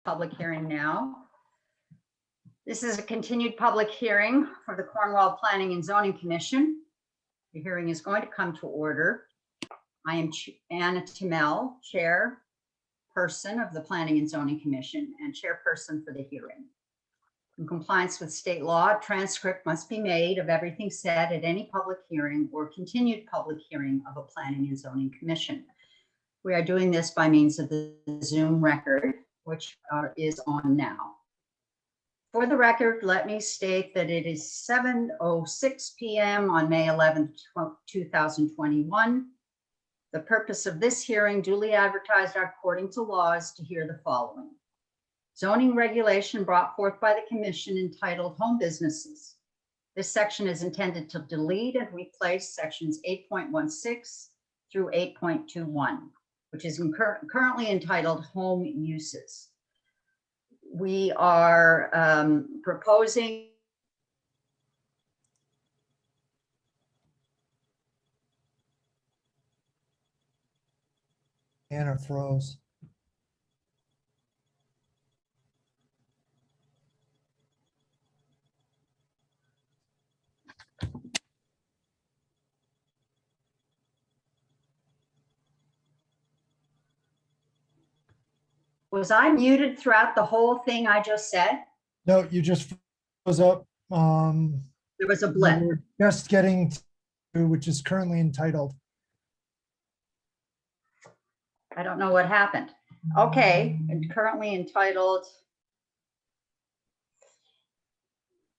Public hearing now. This is a continued public hearing for the Cornwall Planning and Zoning Commission. The hearing is going to come to order. I am Anna Timmel, chairperson of the Planning and Zoning Commission and chairperson for the hearing. In compliance with state law, a transcript must be made of everything said at any public hearing or continued public hearing of a Planning and Zoning Commission. We are doing this by means of the Zoom record, which is on now. For the record, let me state that it is 7:06 p.m. on May 11th, 2021. The purpose of this hearing, duly advertised according to law, is to hear the following. Zoning regulation brought forth by the Commission entitled Home Businesses. This section is intended to delete and replace sections 8.16 through 8.21, which is currently entitled Home Uses. We are proposing Anna froze. Was I muted throughout the whole thing I just said? No, you just froze up. There was a blip. We're just getting to, which is currently entitled. I don't know what happened. Okay, and currently entitled.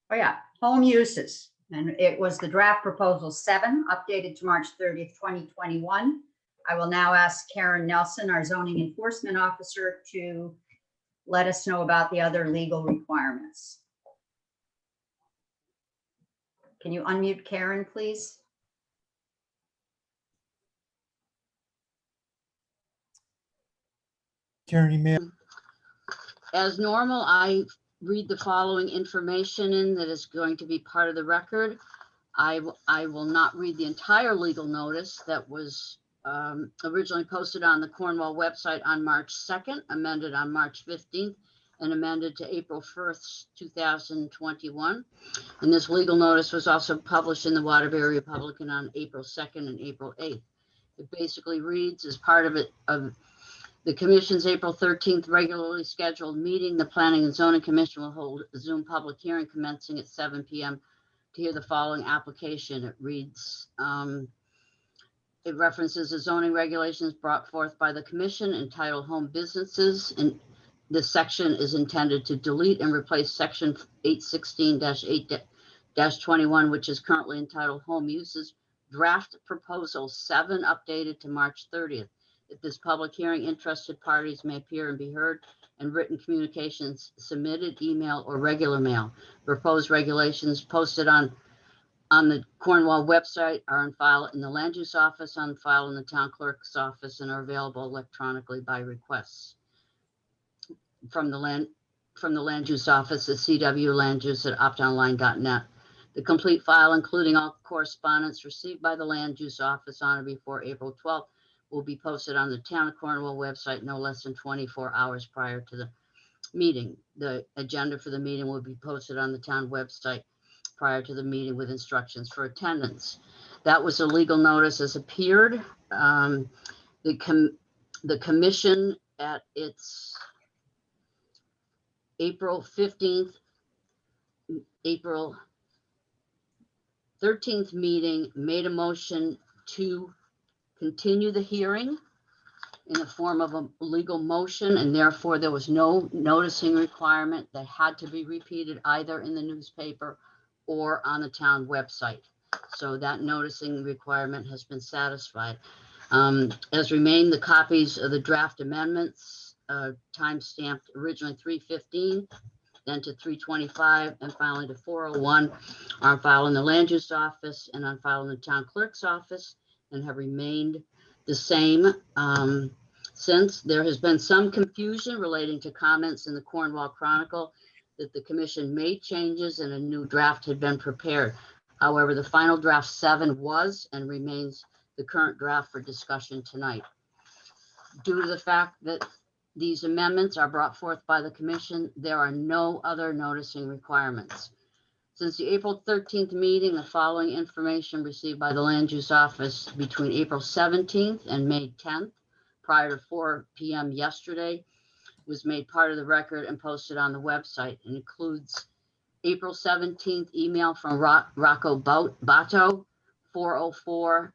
Oh yeah, Home Uses. And it was the draft proposal 7, updated to March 30th, 2021. I will now ask Karen Nelson, our zoning enforcement officer, to let us know about the other legal requirements. Can you unmute Karen, please? Karen, you may. As normal, I read the following information in that is going to be part of the record. I will not read the entire legal notice that was originally posted on the Cornwall website on March 2nd, amended on March 15th, and amended to April 1st, 2021. And this legal notice was also published in the Waterbury Republican on April 2nd and April 8th. It basically reads, as part of the Commission's April 13th regularly scheduled meeting, the Planning and Zoning Commission will hold a Zoom public hearing commencing at 7 p.m. to hear the following application. It reads, it references the zoning regulations brought forth by the Commission entitled Home Businesses, and this section is intended to delete and replace section 816-8-21, which is currently entitled Home Uses, draft proposal 7, updated to March 30th. At this public hearing, interested parties may appear and be heard, and written communications submitted, email, or regular mail. Proposed regulations posted on the Cornwall website are on file in the land use office, on file in the town clerk's office, and are available electronically by requests from the land use office at cwlanduse@optonline.net. The complete file, including all correspondence received by the land use office on or before April 12th, will be posted on the town of Cornwall website no less than 24 hours prior to the meeting. The agenda for the meeting will be posted on the town website prior to the meeting with instructions for attendance. That was a legal notice as appeared. The commission at its April 13th meeting made a motion to continue the hearing in the form of a legal motion, and therefore there was no noticing requirement that had to be repeated either in the newspaper or on the town website. So that noticing requirement has been satisfied. As remain the copies of the draft amendments, time stamped originally 3/15, then to 3/25, and finally to 4/01, are on file in the land use office and on file in the town clerk's office, and have remained the same since. There has been some confusion relating to comments in the Cornwall Chronicle that the commission made changes and a new draft had been prepared. However, the final draft 7 was and remains the current draft for discussion tonight. Due to the fact that These amendments are brought forth by the commission. There are no other noticing requirements. Since the April 13th meeting, the following information received by the Land Use Office between April 17th and May 10th, prior to 4 p.m. yesterday, was made part of the record and posted on the website. It includes April 17th email from Rocco Bato, 404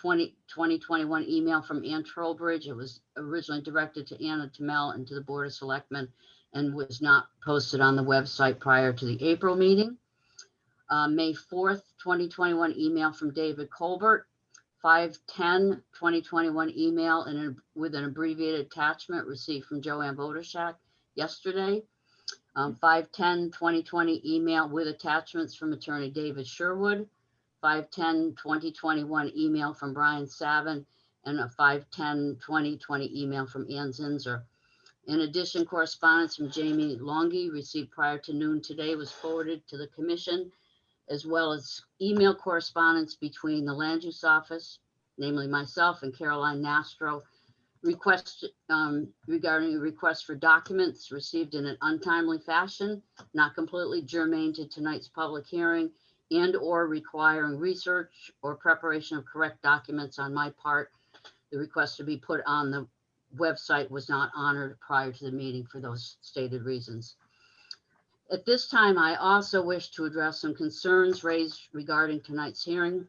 2021 email from Ann Trowbridge. It was originally directed to Anna Tamel and to the Board of Selectmen and was not posted on the website prior to the April meeting. May 4th, 2021 email from David Colbert, 5/10/2021 email with an abbreviated attachment received from Joanne Bodashak yesterday. 5/10/2020 email with attachments from attorney David Sherwood. 5/10/2021 email from Brian Savin, and a 5/10/2020 email from Ann Zinzer. In addition, correspondence from Jamie Longy received prior to noon today was forwarded to the commission, as well as email correspondence between the Land Use Office, namely myself and Caroline Nastro, regarding a request for documents received in an untimely fashion, not completely germane to tonight's public hearing, and or requiring research or preparation of correct documents on my part. The request to be put on the website was not honored prior to the meeting for those stated reasons. At this time, I also wish to address some concerns raised regarding tonight's hearing.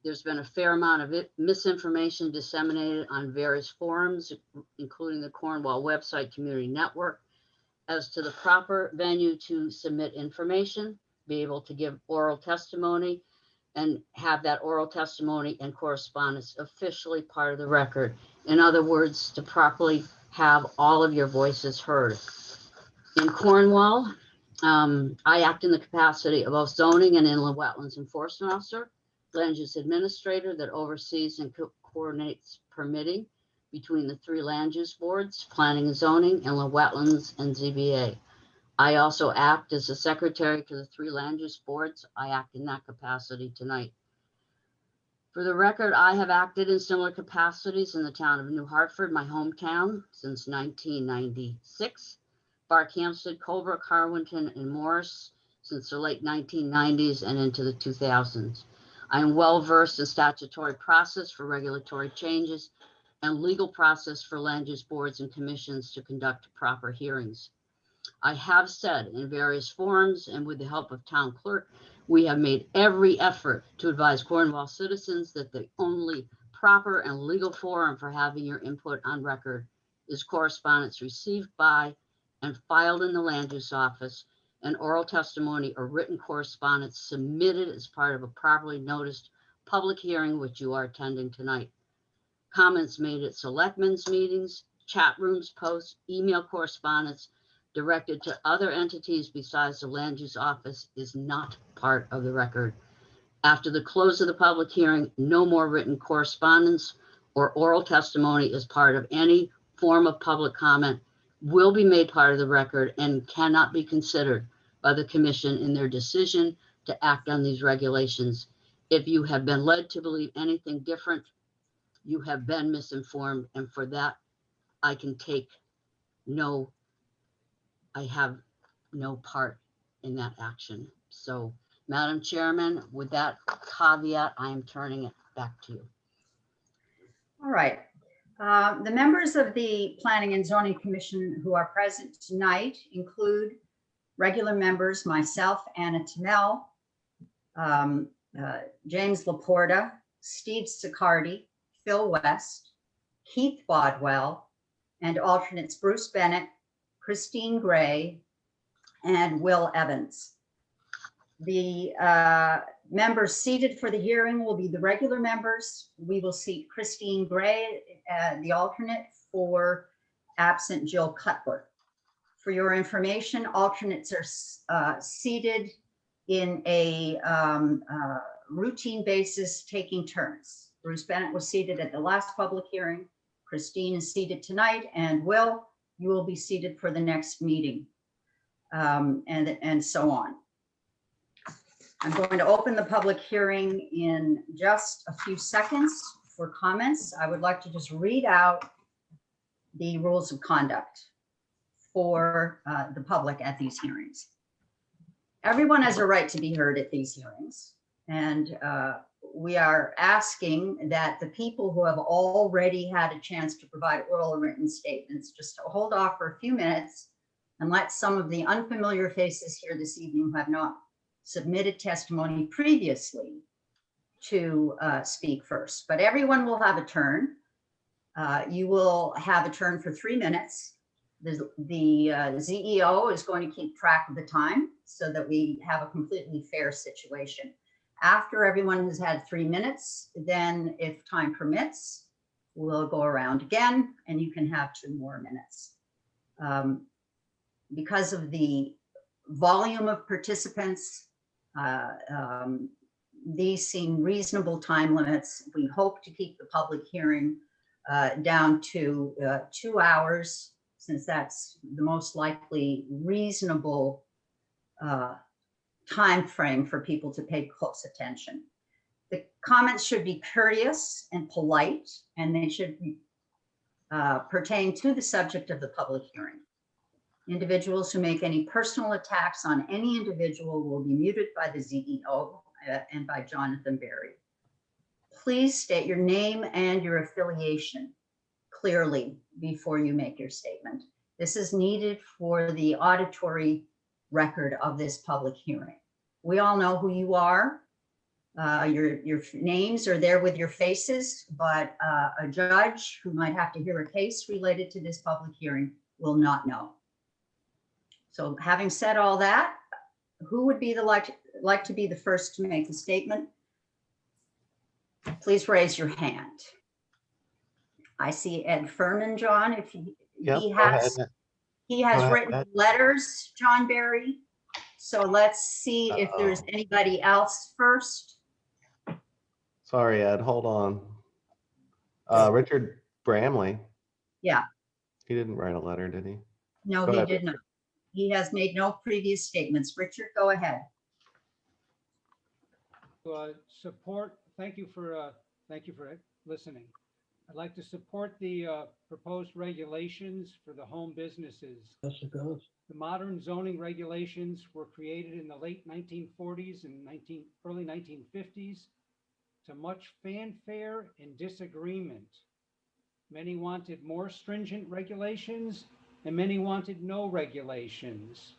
There's been a fair amount of misinformation disseminated on various forums, including the Cornwall website community network, as to the proper venue to submit information, be able to give oral testimony, and have that oral testimony and correspondence officially part of the record. In other words, to properly have all of your voices heard. In Cornwall, I act in the capacity of both zoning and inland wetlands enforcement officer, land use administrator that oversees and coordinates permitting between the 3 land use boards, planning and zoning, inland wetlands, and ZBA. I also act as the secretary to the 3 land use boards. I act in that capacity tonight. For the record, I have acted in similar capacities in the town of New Hartford, my hometown, since 1996. Barkhamsted, Colebrook, Harwinton, and Morris since the late 1990s and into the 2000s. I am well versed in statutory process for regulatory changes and legal process for land use boards and commissions to conduct proper hearings. I have said in various forums and with the help of town clerk, we have made every effort to advise Cornwall citizens that the only proper and legal forum for having your input on record is correspondence received by and filed in the land use office, and oral testimony or written correspondence submitted as part of a properly noticed public hearing which you are attending tonight. Comments made at selectmen's meetings, chat rooms, posts, email correspondence directed to other entities besides the land use office is not part of the record. After the close of the public hearing, no more written correspondence or oral testimony as part of any form of public comment will be made part of the record and cannot be considered by the commission in their decision to act on these regulations. If you have been led to believe anything different, you have been misinformed, and for that, I have no part in that action. So, Madam Chairman, with that caveat, I am turning it back to you. All right. The members of the Planning and Zoning Commission who are present tonight include regular members, myself, Anna Tamel, James Laporta, Steve Sicardi, Phil West, Keith Bodwell, and alternates Bruce Bennett, Christine Gray, and Will Evans. The members seated for the hearing will be the regular members. We will seat Christine Gray, the alternate, for absent Jill Cutler. For your information, alternates are seated in a routine basis, taking turns. Bruce Bennett was seated at the last public hearing. Christine is seated tonight, and Will, you will be seated for the next meeting, and so on. I'm going to open the public hearing in just a few seconds for comments. I would like to just read out the rules of conduct for the public at these hearings. Everyone has a right to be heard at these hearings, and we are asking that the people who have already had a chance to provide oral or written statements just to hold off for a few minutes and let some of the unfamiliar faces here this evening who have not submitted testimony previously to speak first. But everyone will have a turn. You will have a turn for 3 minutes. The CEO is going to keep track of the time so that we have a completely fair situation. After everyone has had 3 minutes, then if time permits, we'll go around again and you can have 2 more minutes. Because of the volume of participants, these seem reasonable time limits. We hope to keep the public hearing down to 2 hours, since that's the most likely reasonable time frame for people to pay close attention. The comments should be courteous and polite, and they should pertain to the subject of the public hearing. Individuals who make any personal attacks on any individual will be muted by the CEO and by Jonathan Berry. Please state your name and your affiliation clearly before you make your statement. This is needed for the auditory record of this public hearing. We all know who you are. Your names are there with your faces, but a judge who might have to hear a case related to this public hearing will not know. So having said all that, who would be like to be the first to make the statement? Please raise your hand. I see Ed Furman, John, if he has written letters, John Berry. So let's see if there's anybody else first. Sorry, Ed, hold on. Richard Bramley. Yeah. He didn't write a letter, did he? No, Go he ahead, did not. He has made no previous statements. Richard, go ahead. Thank you for listening. I'd like to support the proposed regulations for the home businesses. The modern zoning regulations were created in the late 1940s and early 1950s to much fanfare and disagreement. Many wanted more stringent regulations and many wanted no regulations.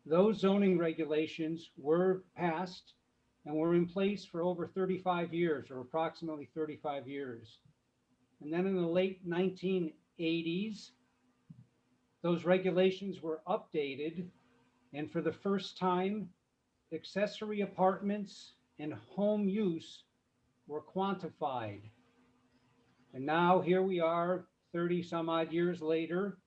Those zoning regulations were passed and were in place for over 35 years, or approximately 35 years. And then in the late 1980s, those regulations were updated, and for the first time, accessory apartments and home use were quantified. And now here we are 30 some odd years later,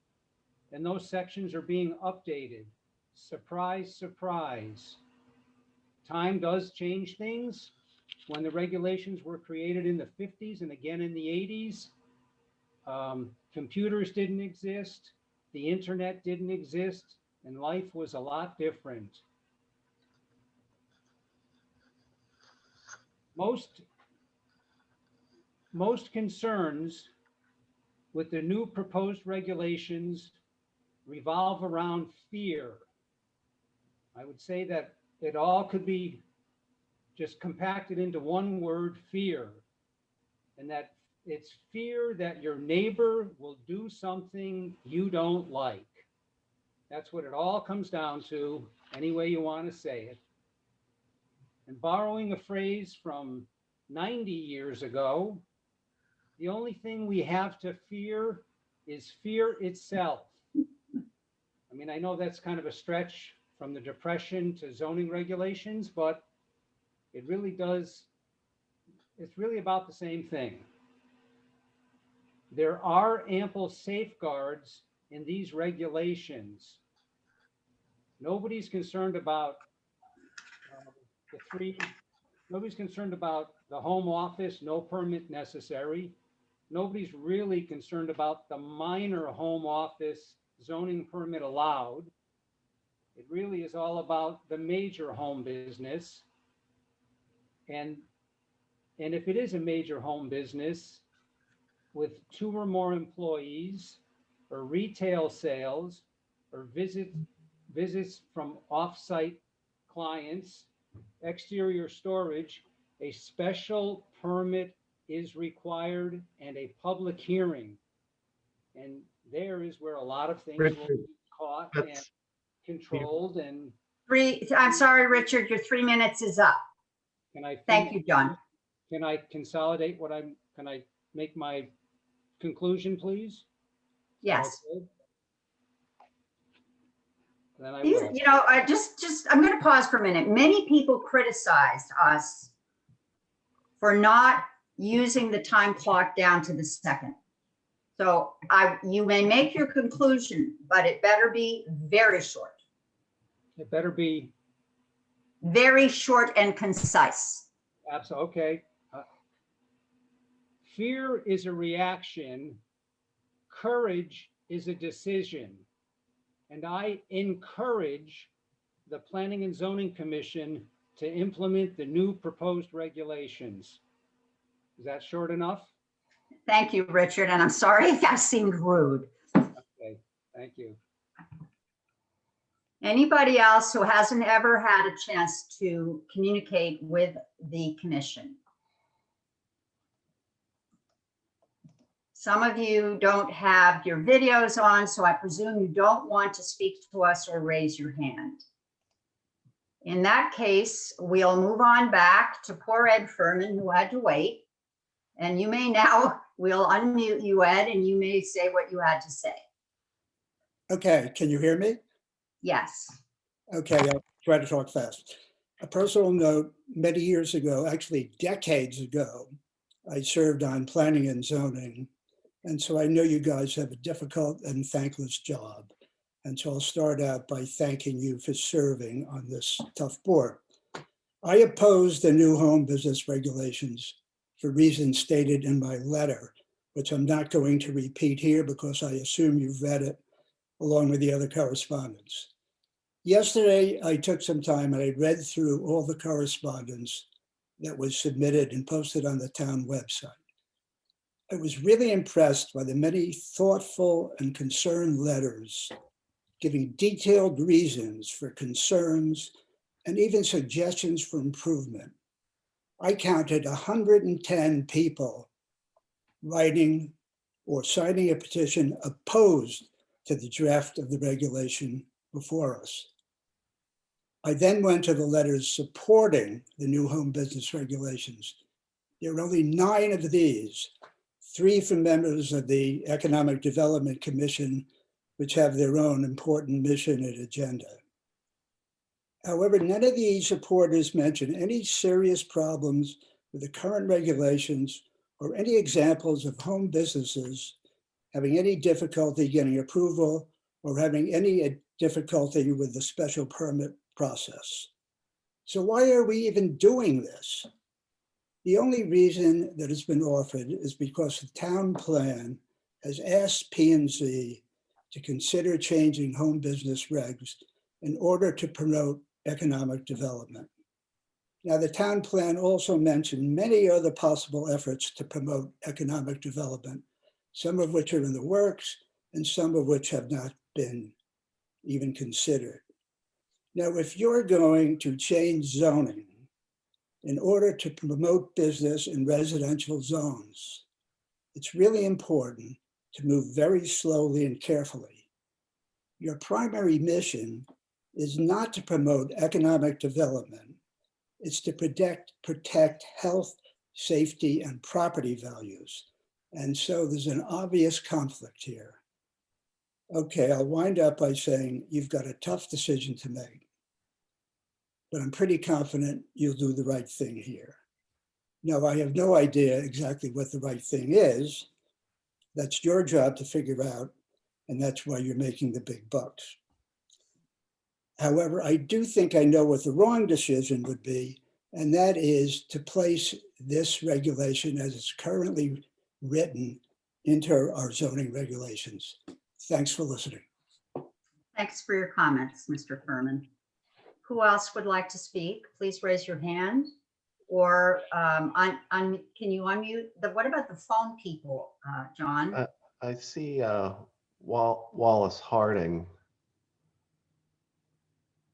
and those sections are being updated. Surprise, surprise. Time does change things. When the regulations were created in the 50s and again in the 80s, computers didn't exist, the internet didn't exist, and life was a lot different. Most concerns with the new proposed regulations revolve around fear. I would say that it all could be just compacted into one word: fear. And that it's fear that your neighbor will do something you don't like. That's what it all comes down to, any way you want to say it. And borrowing a phrase from 90 years ago, the only thing we have to fear is fear itself. I mean, I know that's kind of a stretch from the Depression to zoning regulations, but it really does, it's really about the same thing. There are ample safeguards in these regulations. Nobody's concerned about nobody's concerned about the home office, no permit necessary. Nobody's really concerned about the minor home office zoning permit allowed. It really is all about the major home business. And if it is a major home business, with 2 or more employees, or retail sales, or visits from off-site clients, exterior storage, a special permit is required and a public hearing. And there is where a lot of things will Richard, be caught and That's, controlled. And I'm sorry, Richard, your 3 minutes is up. can I? Thank you, John. Can I consolidate can I make my conclusion, please? Yes. Okay. Then I These, will. you know, I'm going to pause for a minute. Many people criticized us for not using the time clock down to the second. So you may make your conclusion, but it better be very short, It better be, very short and concise. absolutely, okay. Fear is a reaction. Courage is a decision. And I encourage the Planning and Zoning Commission to implement the new proposed regulations. Is that short enough? Thank you, Richard, and I'm sorry if I seemed rude. Okay, thank you. Anybody else who hasn't ever had a chance to communicate with the commission? Some of you don't have your videos on, so I presume you don't want to speak to us or raise your hand. In that case, we'll move on back to poor Ed Furman, who had to wait. And you may now, we'll unmute you, Ed, and you may say what you had to say. Okay, can you hear me? Yes. Okay, I'll try to talk fast. A personal note, many years ago, actually decades ago, I served on planning and zoning. And so I know you guys have a difficult and thankless job. And so I'll start out by thanking you for serving on this tough board. I oppose the new home business regulations for reasons stated in my letter, which I'm not going to repeat here because I assume you've read it along with the other correspondence. Yesterday, I took some time and I read through all the correspondence that was submitted and posted on the town website. I was really impressed by the many thoughtful and concerned letters giving detailed reasons for concerns and even suggestions for improvement. I counted 110 people writing or signing a petition opposed to the draft of the regulation before us. I then went to the letters supporting the new home business regulations. There are only 9 of these, 3 from members of the Economic Development Commission, which have their own important mission and agenda. However, none of these supporters mention any serious problems with the current regulations or any examples of home businesses having any difficulty getting approval or having any difficulty with the special permit process. So why are we even doing this? The only reason that has been offered is because the town plan has asked P&Z to consider changing home business regs in order to promote economic development. Now, the town plan also mentioned many other possible efforts to promote economic development, some of which are in the works and some of which have not been even considered. Now, if you're going to change zoning in order to promote business in residential zones, it's really important to move very slowly and carefully. Your primary mission is not to promote economic development. It's to protect health, safety, and property values. And so there's an obvious conflict here. Okay, I'll wind up by saying you've got a tough decision to make, but I'm pretty confident you'll do the right thing here. Now, I have no idea exactly what the right thing is. That's your job to figure out, and that's why you're making the big bucks. However, I do think I know what the wrong decision would be, and that is to place this regulation as it's currently written into our zoning regulations. Thanks for listening. Thanks for your comments, Mr. Furman. Who else would like to speak? Please raise your hand. or can you unmute what about the phone people, John? I see Wallace Harding.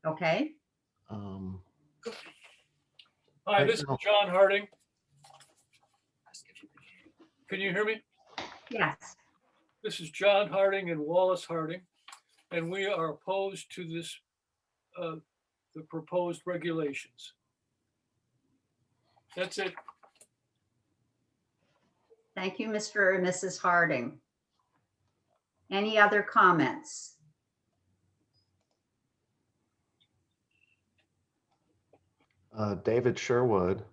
Okay, Um, Hi, Right this is now. John Harding. Can you hear me? yes. This is John Harding and Wallace Harding, and we are opposed to this, the proposed regulations. That's it. Thank you, Mr. and Mrs. Harding. Any other comments? David Sherwood.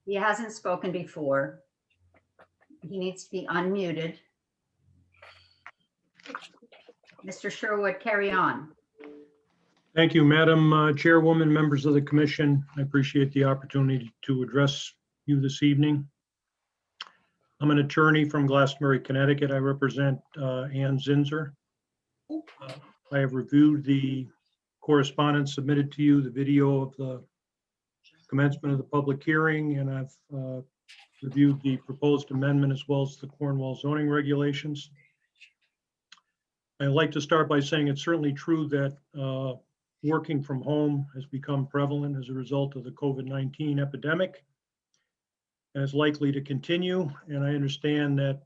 He hasn't spoken before. He needs to be unmuted. Mr. Sherwood, carry on. Thank you, Madam Chairwoman, members of the commission. I appreciate the opportunity to address you this evening. I'm an attorney from Glastonbury, Connecticut. I represent Ann Zinser. I have reviewed the correspondence submitted to you, the video of the commencement of the public hearing, and I've reviewed the proposed amendment as well as the Cornwall zoning regulations. I'd like to start by saying it's certainly true that working from home has become prevalent as a result of the COVID-19 epidemic and is likely to continue. And I understand that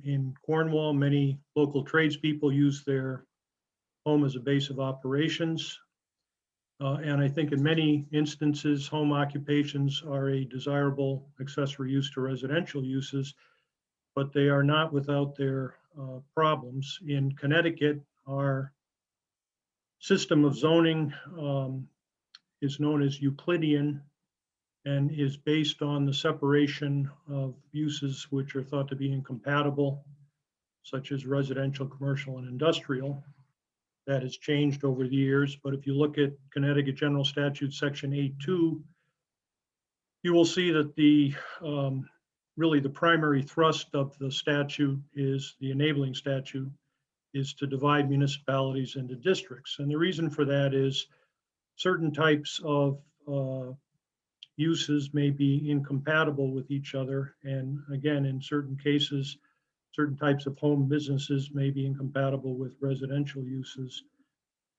in Cornwall, many local tradespeople use their home as a base of operations. And I think in many instances, home occupations are a desirable accessory use to residential uses, but they are not without their problems. In Connecticut, our system of zoning is known as Euclidean and is based on the separation of uses which are thought to be incompatible, such as residential, commercial, and industrial. That has changed over the years, but if you look at Connecticut General Statute Section 8.2, you will see that the really the primary thrust of the statute is the enabling statute is to divide municipalities into districts. And the reason for that is certain types of uses may be incompatible with each other. And again, in certain cases, certain types of home businesses may be incompatible with residential uses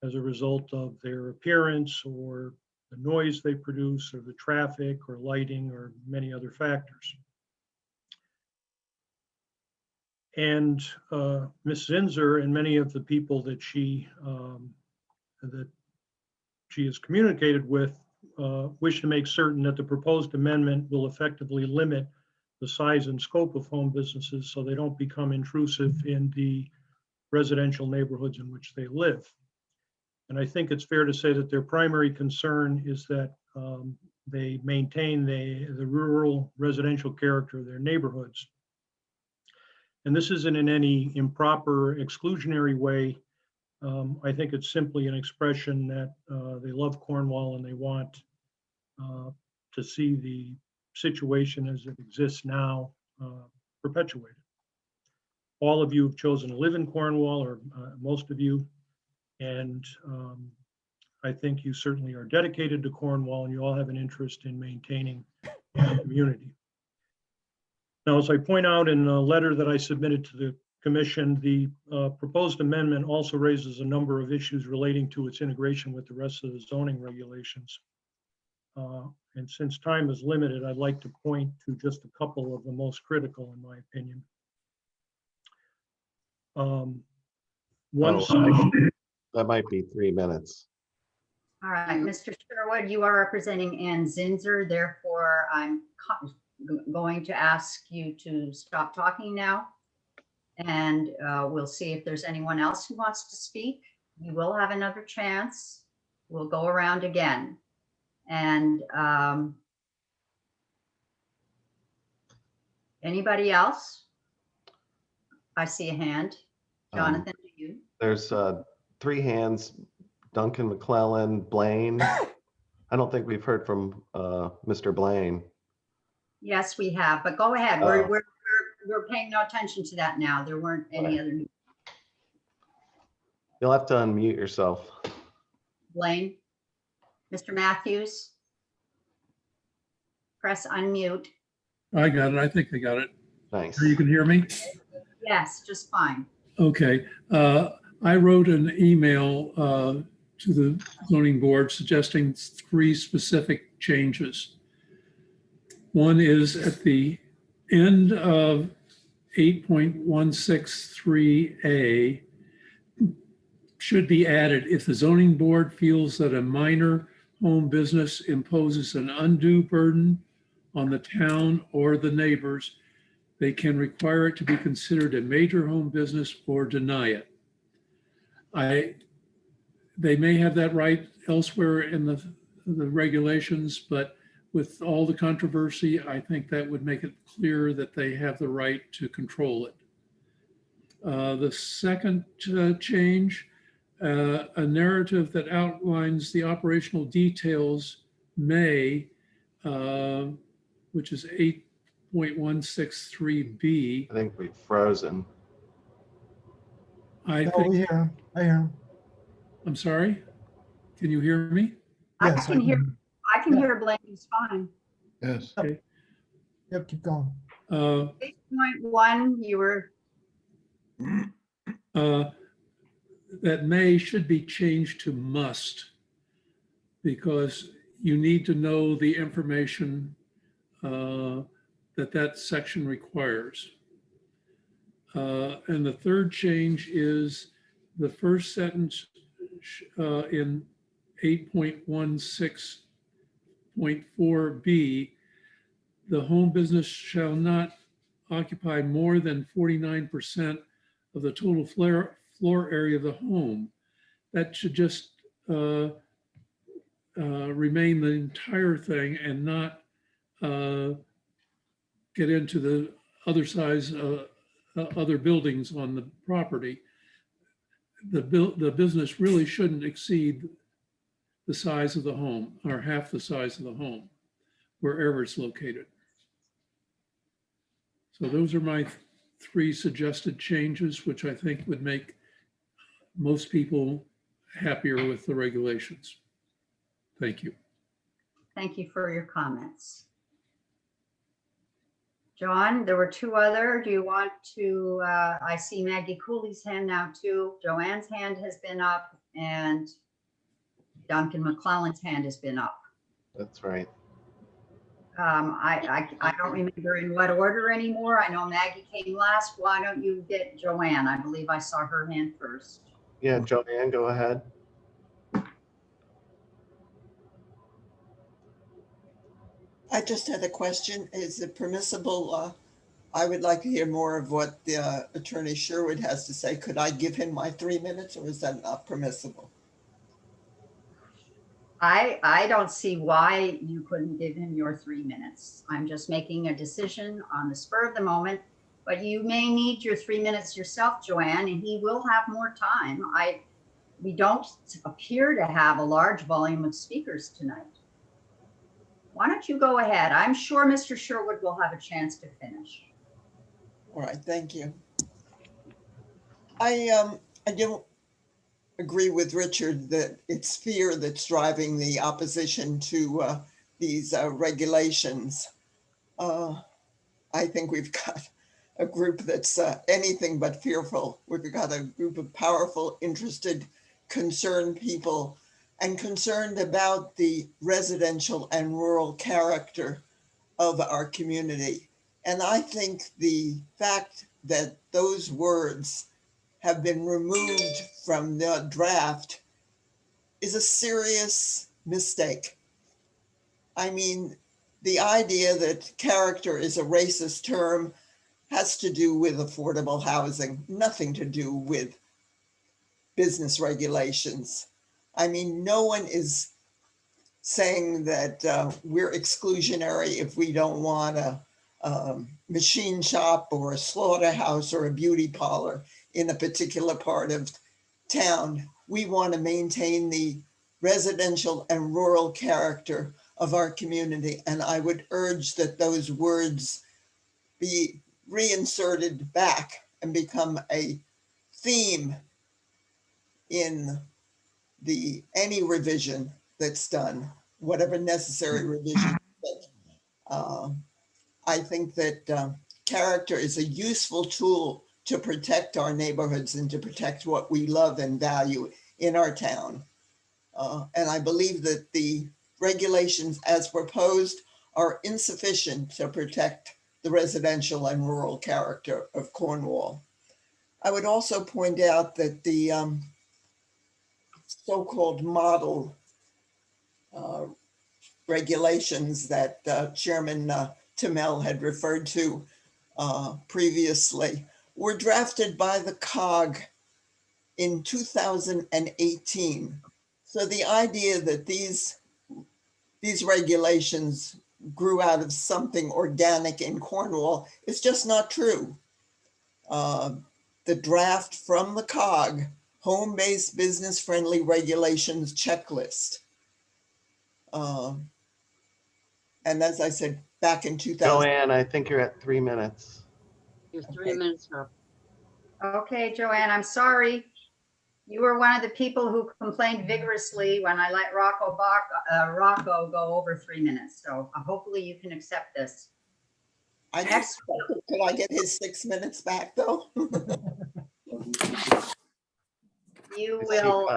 as a result of their appearance or the noise they produce or the traffic or lighting or many other factors. And Ms. Zinser and many of the people that she has communicated with wish to make certain that the proposed amendment will effectively limit the size and scope of home businesses so they don't become intrusive in the residential neighborhoods in which they live. And I think it's fair to say that their primary concern is that they maintain the rural residential character of their neighborhoods. And this isn't in any improper exclusionary way. I think it's simply an expression that they love Cornwall and they want to see the situation as it exists now perpetuated. All of you have chosen to live in Cornwall, or most of you, and I think you certainly are dedicated to Cornwall and you all have an interest in maintaining the community. Now, as I point out in a letter that I submitted to the commission, the proposed amendment also raises a number of issues relating to its integration with the rest of the zoning regulations. And since time is limited, I'd like to point to just a couple of the most critical, in my opinion. That might be 3 minutes. All right, Mr. Sherwood, you are representing Ann Zinser, therefore I'm going to ask you to stop talking now. And we'll see if there's anyone else who wants to speak. You will have another chance. We'll go around again. And anybody else? I see a hand. Jonathan, do you? There's 3 hands, Duncan, McClellan, Blaine. I don't think we've heard from Mr. Blaine. Yes, we have, but go ahead. We're paying no attention to that now. There weren't any other. You'll have to unmute yourself. Blaine? Mr. Matthews? Press unmute. I got it. I think I got it. Nice. You can hear me? Yes, just fine. Okay. I wrote an email to the zoning board suggesting 3 specific changes. One is at the end of 8.163A should be added if the zoning board feels that a minor home business imposes an undue burden on the town or the neighbors, they can require it to be considered a major home business or deny it. They may have that right elsewhere in the regulations, but with all the controversy, I think that would make it clear that they have the right to control it. The second change, a narrative that outlines the operational details may, which is 8.163B. I think we've frozen. I No, think, we hear him. I hear him. I'm sorry, can you hear me? Yes, I can hear Yeah. Blaine, it's fine. Yes. Yep, keep going. 8.1, you were, That may should be changed to must, because you need to know the information that section requires. And the third change is the first sentence in 8.16.4B, the home business shall not occupy more than 49% of the total floor area of the home. That should just remain the entire thing and not get into the other size, other buildings on the property. The business really shouldn't exceed the size of the home or half the size of the home, wherever it's located. So those are my 3 suggested changes, which I think would make most people happier with the regulations. Thank you. thank you for your comments. John, there were 2 other. Do you want to, I see Maggie Cooley's hand now too. Joanne's hand has been up and Duncan McClellan's hand has been up. That's right. I don't remember in what order anymore. I know Maggie came last. Why don't you get Joanne? I believe I saw her hand first. Yeah, Joanne, go ahead. I just had a question. Is it permissible? I would like to hear more of what the Attorney Sherwood has to say. Could I give him my 3 minutes, or is that not permissible? I don't see why you couldn't give him your 3 minutes. I'm just making a decision on the spur of the moment, but you may need your 3 minutes yourself, Joanne, and he will have more time. We don't appear to have a large volume of speakers tonight. Why don't you go ahead? I'm sure Mr. Sherwood will have a chance to finish. All right, thank you. I don't agree with Richard that it's fear that's driving the opposition to these regulations. I think we've got a group that's anything but fearful. We've got a group of powerful, interested, concerned people, and concerned about the residential and rural character of our community. And I think the fact that those words have been removed from the draft is a serious mistake. I mean, the idea that character is a racist term has to do with affordable housing, nothing to do with business regulations. I mean, no one is saying that we're exclusionary if we don't want a machine shop or a slaughterhouse or a beauty parlor in a particular part of town. We want to maintain the residential and rural character of our community. And I would urge that those words be reinserted back and become a theme in any revision that's done, whatever necessary revision. I think that character is a useful tool to protect our neighborhoods and to protect what we love and value in our town. And I believe that the regulations as proposed are insufficient to protect the residential and rural character of Cornwall. I would also point out that the so-called model regulations that Chairman Tamel had referred to previously were drafted by the COG in 2018. So the idea that these regulations grew out of something organic in Cornwall is just not true. The draft from the COG, Home-Based Business-Friendly Regulations Checklist. And as I said, back in 2000. Joanne, I think you're at 3 minutes. Your 3 minutes are Okay, Joanne, I'm sorry. You were one of the people who complained vigorously when I let Rocco go over 3 minutes. So hopefully you can accept this. I just, could I get his 6 minutes back though? You I see, will.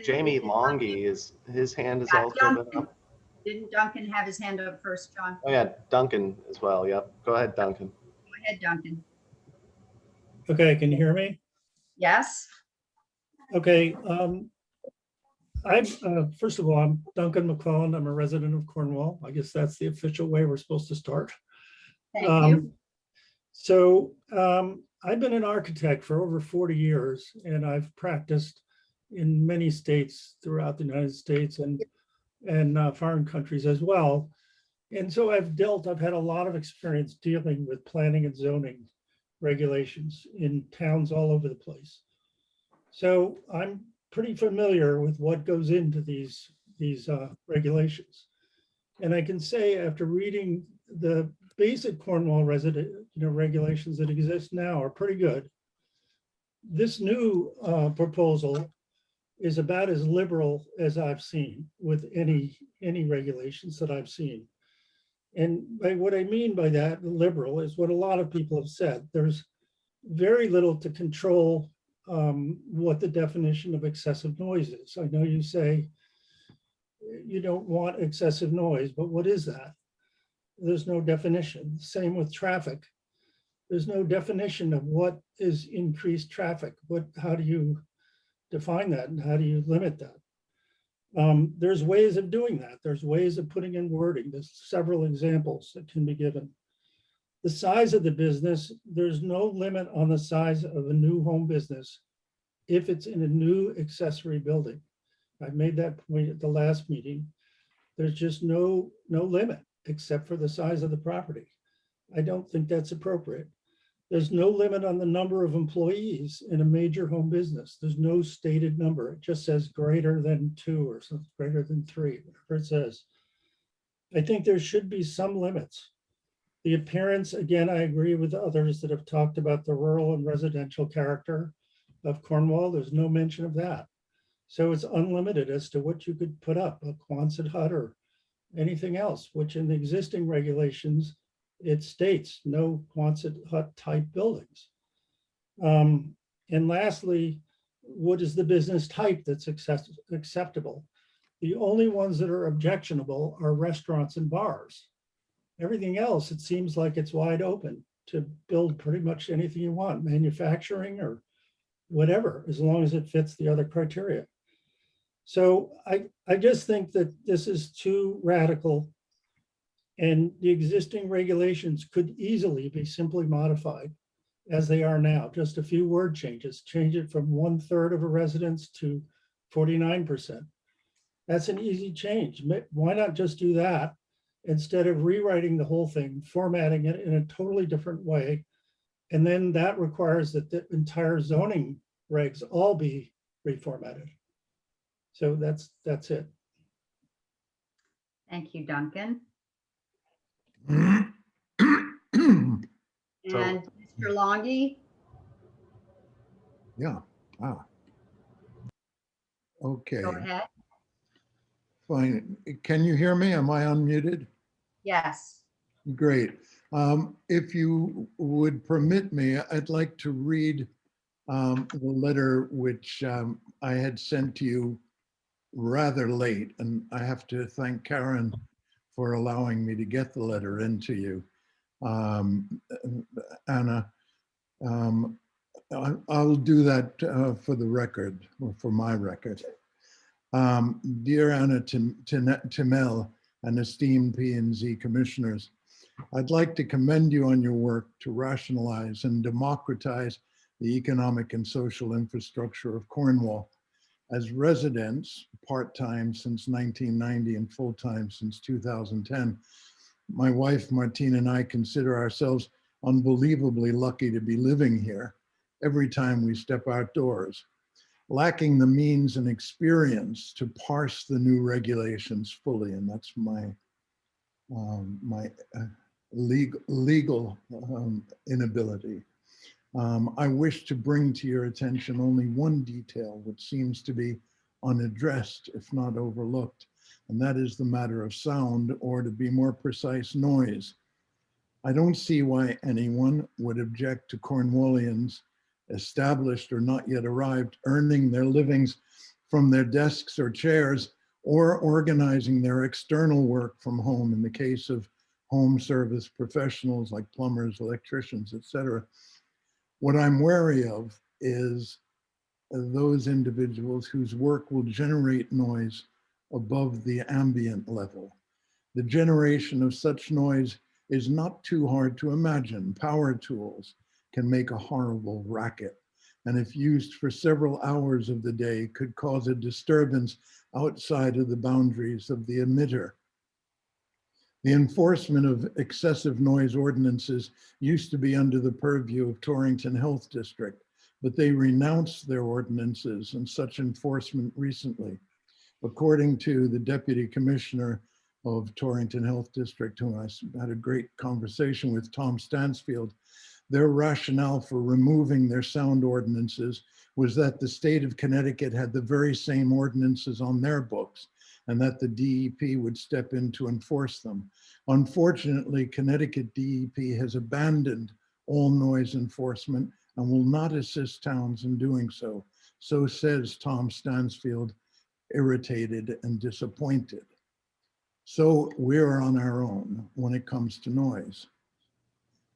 Jamie Longy his hand is also been up. Didn't Duncan have his hand up first, John? Oh yeah, Duncan as well. Yep. Go ahead, Duncan. Go ahead, Duncan. Okay, can you hear me? Yes. Okay. First of all, I'm Duncan McClellan. I'm a resident of Cornwall. I guess that's the official way we're supposed to start. Thank you. So I've been an architect for over 40 years, and I've practiced in many states throughout the United States and foreign countries as well. And so I've had a lot of experience dealing with planning and zoning regulations in towns all over the place. So I'm pretty familiar with what goes into these regulations. And I can say after reading the basic Cornwall regulations that exist now are pretty good. This new proposal is about as liberal as I've seen with any regulations that I've seen. And what I mean by that, liberal, is what a lot of people have said. There's very little to control what the definition of excessive noise is. I know you say you don't want excessive noise, but what is that? There's no definition. Same with traffic. There's no definition of what is increased traffic. How do you define that and how do you limit that? There's ways of doing that. There's ways of putting in wording. There's several examples that can be given. The size of the business, there's no limit on the size of a new home business if it's in a new accessory building. I made that point at the last meeting. There's just no limit except for the size of the property. I don't think that's appropriate. There's no limit on the number of employees in a major home business. There's no stated number. It just says greater than 2 or something, greater than 3, whatever it says. I think there should be some limits. The appearance, again, I agree with others that have talked about the rural and residential character of Cornwall. There's no mention of that. So it's unlimited as to what you could put up, a Quonset hut or anything else, which in the existing regulations, it states no Quonset hut type buildings. And lastly, what is the business type that's acceptable? The only ones that are objectionable are restaurants and bars. Everything else, it seems like it's wide open to build pretty much anything you want, manufacturing or whatever, as long as it fits the other criteria. So I just think that this is too radical, and the existing regulations could easily be simply modified as they are now. Just a few word changes, change it from 1/3 of a residence to 49%. That's an easy change. Why not just do that instead of rewriting the whole thing, formatting it in a totally different way? And then that requires that the entire zoning regs all be reformatted. So that's it. Thank you, Duncan. So- And Mr. Longy? Yeah. Go Okay. ahead. Fine. Can you hear me? Am I unmuted? Yes. Great. If you would permit me, I'd like to read the letter which I had sent to you rather late, and I have to thank Karen for allowing me to get the letter into you. Anna, I'll do that for the record, or for my record. Dear Anna Timel and esteemed P&Z commissioners, I'd like to commend you on your work to rationalize and democratize the economic and social infrastructure of Cornwall. As residents, part-time since 1990 and full-time since 2010, my wife Martine and I consider ourselves unbelievably lucky to be living here every time we step outdoors. Lacking the means and experience to parse the new regulations fully, and that's my legal inability. I wish to bring to your attention only one detail which seems to be unaddressed, if not overlooked, and that is the matter of sound, or to be more precise, noise. I don't see why anyone would object to Cornwallians, established or not yet arrived, earning their livings from their desks or chairs, or organizing their external work from home in the case of home service professionals like plumbers, electricians, etc. What I'm wary of is those individuals whose work will generate noise above the ambient level. The generation of such noise is not too hard to imagine. Power tools can make a horrible racket, and if used for several hours of the day, could cause a disturbance outside of the boundaries of the emitter. The enforcement of excessive noise ordinances used to be under the purview of Torrington Health District, but they renounced their ordinances and such enforcement recently. According to the Deputy Commissioner of Torrington Health District, who I had a great conversation with, Tom Stansfield, their rationale for removing their sound ordinances was that the state of Connecticut had the very same ordinances on their books, and that the DEP would step in to enforce them. Unfortunately, Connecticut DEP has abandoned all noise enforcement and will not assist towns in doing so. So says Tom Stansfield, irritated and disappointed. So we're on our own when it comes to noise.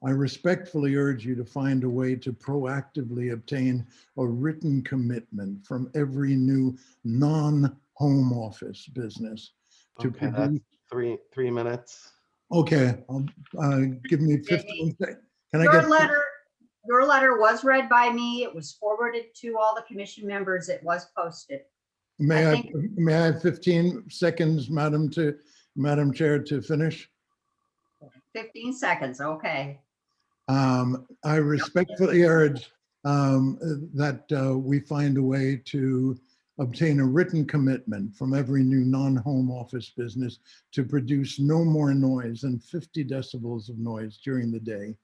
I respectfully urge you to find a way to proactively obtain a written commitment from every new non-home office business to Okay, produce. that's 3 minutes. Okay, give me 15 seconds. Can I Your get? letter was read by me. It was forwarded to all the commission members. It was posted. May I I think- have 15 seconds, Madam Chair, to finish? 15 seconds, okay. I respectfully urge that we find a way to obtain a written commitment from every new non-home office business to produce no more noise than 50 decibels of noise during the day.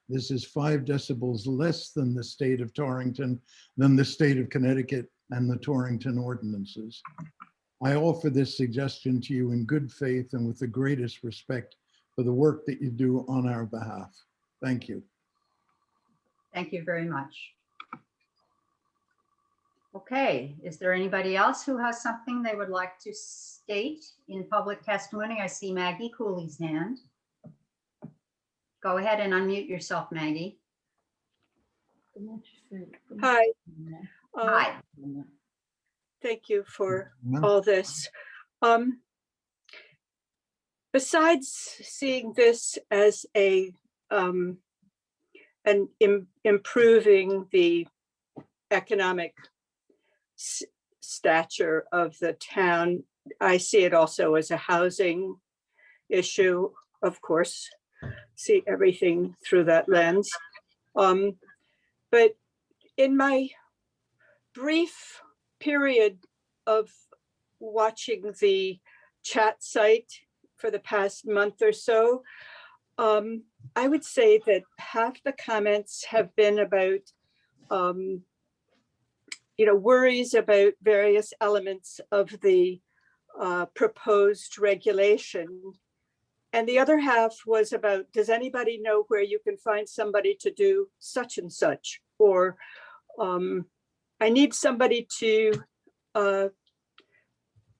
This is 5 decibels less than the state of Torrington, than the state of Connecticut and the Torrington ordinances. I offer this suggestion to you in good faith and with the greatest respect for the work that you do on our behalf. Thank you. Thank you very much. Okay, is there anybody else who has something they would like to state in public testimony? I see Maggie Cooley's hand. Go ahead and unmute yourself, Maggie. Hi. Hi. Thank you for all this. Besides seeing this as improving the economic stature of the town, I see it also as a housing issue, of course, see everything through that lens. But in my brief period of watching the chat site for the past month or so, I would say that half the comments have been about worries about various elements of the proposed regulation. And the other half was about, does anybody know where you can find somebody to do such and such? Or I need somebody to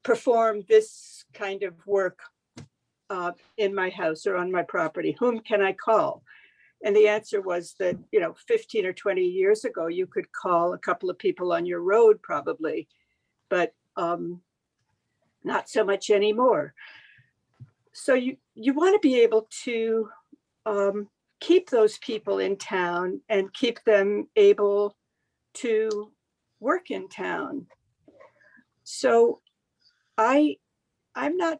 perform this kind of work in my house or on my property. Whom can I call? And the answer was that, 15 or 20 years ago, you could call a couple of people on your road probably, but not so much anymore. So you want to be able to keep those people in town and keep them able to work in town. So I'm not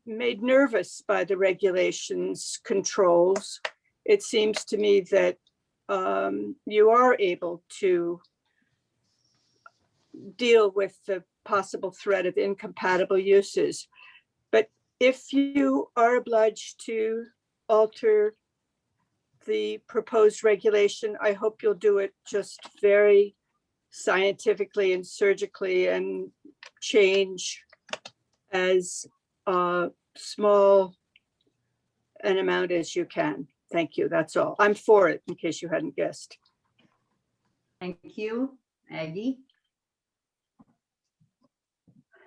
made nervous by the regulations controls. It seems to me that you are able to deal with the possible threat of incompatible uses. But if you are obliged to alter the proposed regulation, I hope you'll do it just very scientifically and surgically and change as small an amount as you can. Thank you. That's all. I'm for it, in case you hadn't guessed. Thank you, Maggie.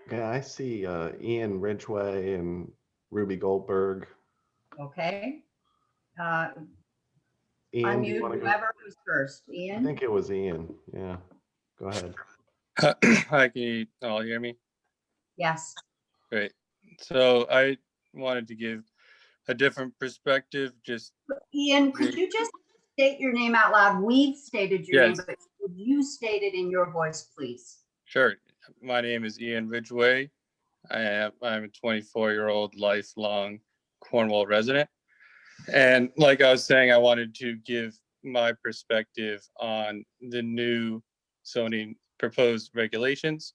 Okay, I see Ian Ridgway and Ruby Goldberg. Okay. Ian, do you Unmute want to go? whoever was first. I Ian? think it was Ian. Yeah, go ahead. Hi, can you all hear me? Yes. Great. So I wanted to give a different perspective. Just Ian, could you just state your name out loud? We've stated your name, Yes. but would you state it in your voice, please? Sure. My name is Ian Ridgway. I'm a 24-year-old lifelong Cornwall resident. And like I was saying, I wanted to give my perspective on the new zoning proposed regulations.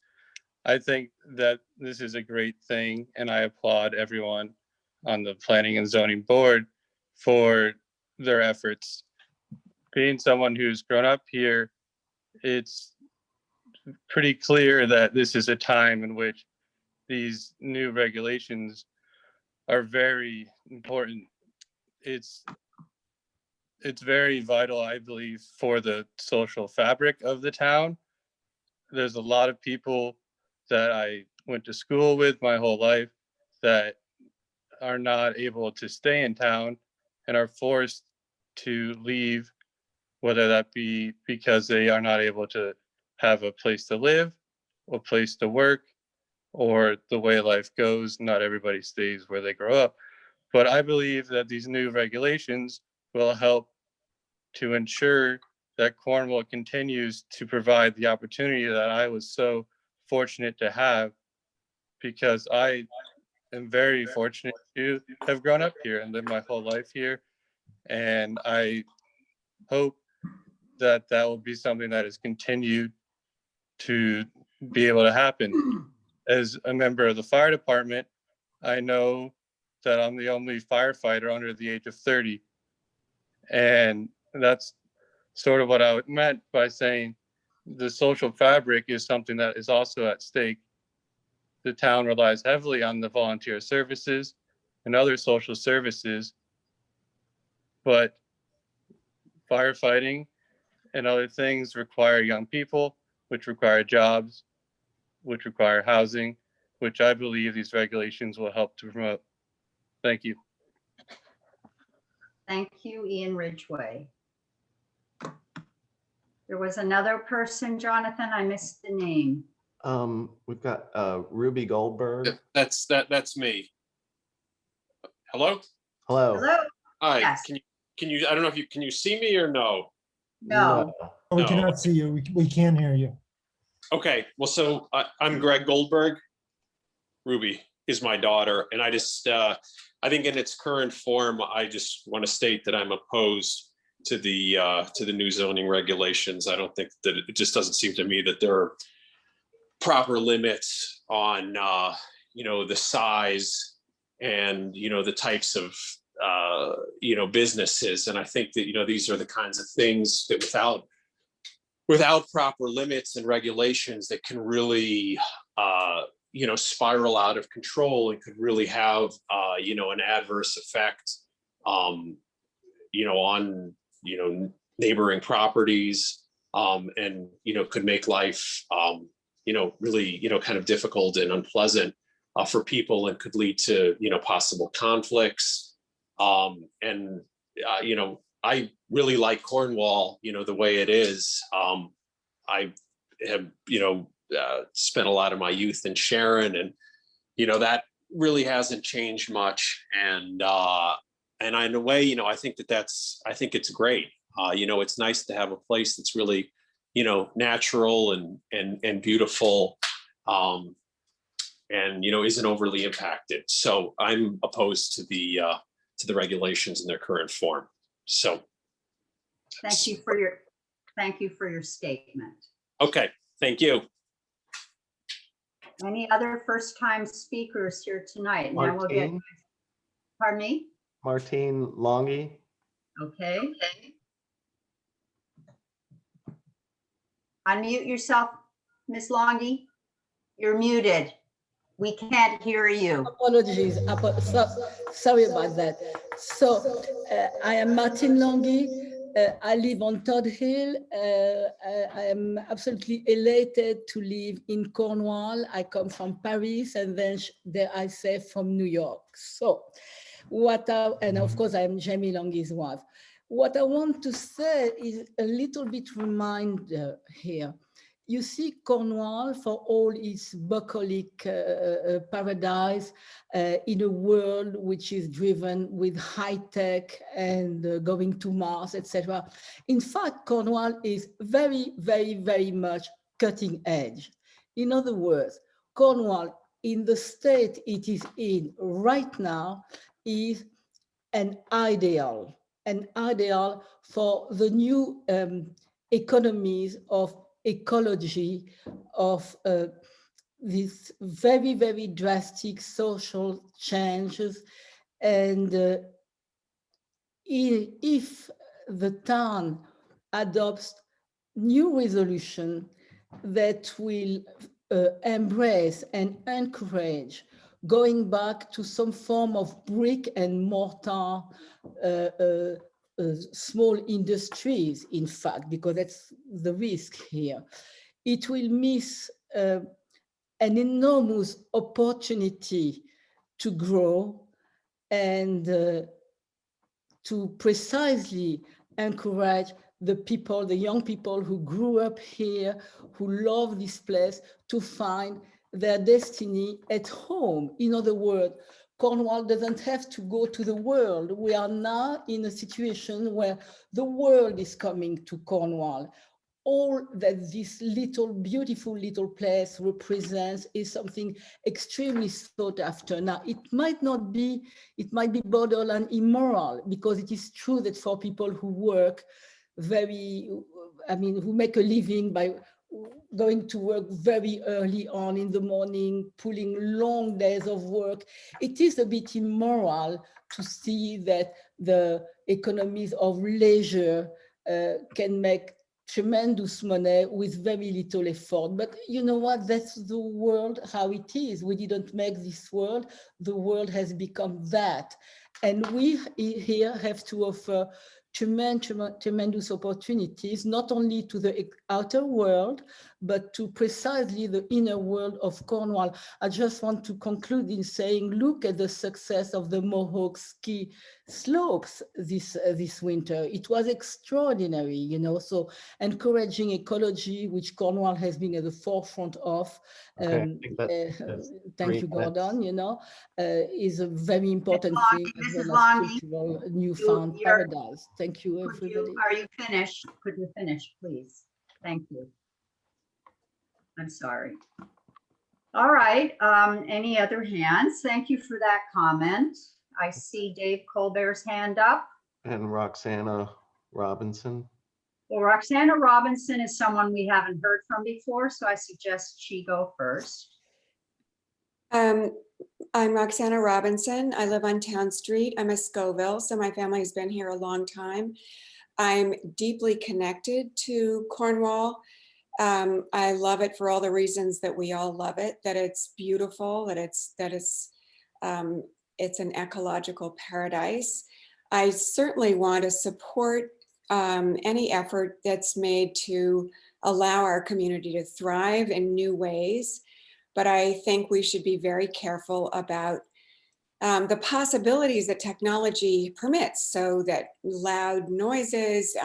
I think that this is a great thing, and I applaud everyone on the Planning and Zoning Board for their efforts. Being someone who's grown up here, it's pretty clear that this is a time in which these new regulations are very important. It's very vital, I believe, for the social fabric of the town. There's a lot of people that I went to school with my whole life that are not able to stay in town and are forced to leave, whether that be because they are not able to have a place to live, a place to work, or the way life goes. Not everybody stays where they grow up. But I believe that these new regulations will help to ensure that Cornwall continues to provide the opportunity that I was so fortunate to have, because I am very fortunate to have grown up here and lived my whole life here. And I hope that that will be something that is continued to be able to happen. As a member of the fire department, I know that I'm the only firefighter under the age of 30. And that's sort of what I meant by saying the social fabric is something that is also at stake. The town relies heavily on the volunteer services and other social services, but firefighting and other things require young people, which require jobs, which require housing, which I believe these regulations will help to promote. Thank you. Thank you, Ian Ridgway. There was another person, Jonathan, I missed the name. We've got Ruby Goldberg. That's me. Hello? Hello. Hello? Hi. Yes. Can you, I don't know if can you see me or no? No. We No. cannot see you. We can hear you. Okay, well, so I'm Greg Goldberg. Ruby is my daughter, and I just, I think in its current form, I just want to state that I'm opposed to the new zoning regulations. I don't think that it just doesn't seem to me that there are proper limits on, the size and, the types of, businesses. And I think that, these are the kinds of things that without proper limits and regulations that can really, spiral out of control and could really have, an adverse effect, on, neighboring properties, and, could make life, really, kind of difficult and unpleasant for people, and could lead to, possible conflicts. And, I really like Cornwall, the way it is. I have, spent a lot of my youth in Sharon, and, that really hasn't changed much. And in a way, I think I think it's great. It's nice to have a place that's really, natural and beautiful, and, isn't overly impacted. So I'm opposed to the regulations in their current form. So. Thank you for your statement. Okay, thank you. Any other first-time speakers here tonight? And then we'll get, Martine, pardon me? Martine Longy. Okay. Unmute yourself, Ms. Longy. You're muted. We can't hear you. Apologies. Sorry about that. So I am Martin Longy. I live on Todd Hill. I am absolutely elated to live in Cornwall. I come from Paris, and then there I say from New York. So and of course I am Jamie Longy's wife. What I want to say is a little bit reminder here. You see Cornwall, for all its bucolic paradise, in a world which is driven with high tech and going to Mars, etc. In fact, Cornwall is very, very, very much cutting edge. In other words, Cornwall, in the state it is in right now, is an ideal for the new economies of ecology, of these very, very drastic social changes. And if the town adopts new resolution that will embrace and encourage going back to some form of brick and mortar small industries, in fact, because that's the risk here, it will miss an enormous opportunity to grow and to precisely encourage the people, the young people who grew up here, who love this place, to find their destiny at home. In other words, Cornwall doesn't have to go to the world. We are now in a situation where the world is coming to Cornwall. All that this little, beautiful little place represents is something extremely sought after. Now, it might be borderline immoral, because it is true that for people who work who make a living by going to work very early on in the morning, pulling long days of work, it is a bit immoral to see that the economies of leisure can make tremendous money with very little effort. But you know what? That's the world how it is. We didn't make this world. The world has become that. And we here have to offer tremendous opportunities, not only to the outer world, but to precisely the inner world of Cornwall. I just want to conclude in saying, look at the success of the Mohawk ski slopes this winter. It was extraordinary, you know, so encouraging ecology, which Cornwall has been at the forefront of. Okay, I think that's Thank you, Gordon, you know, is a very important thing, as well as cultural newfound paradise. Thank you, everybody. Are you finished? Could you finish, please? Thank you. I'm sorry. All right, any other hands? Thank you for that comment. I see Dave Colbert's hand up. And Roxana Robinson. Well, Roxana Robinson is someone we haven't heard from before, so I suggest she go first. I'm Roxana Robinson. I live on Town Street. I'm a Scoville, so my family has been here a long time. I'm deeply connected to Cornwall, I love it for all the reasons that we all love it, that it's beautiful, that it's an ecological paradise. I certainly want to support any effort that's made to allow our community to thrive in new ways. But I think we should be very careful about the possibilities that technology permits, so that loud noises,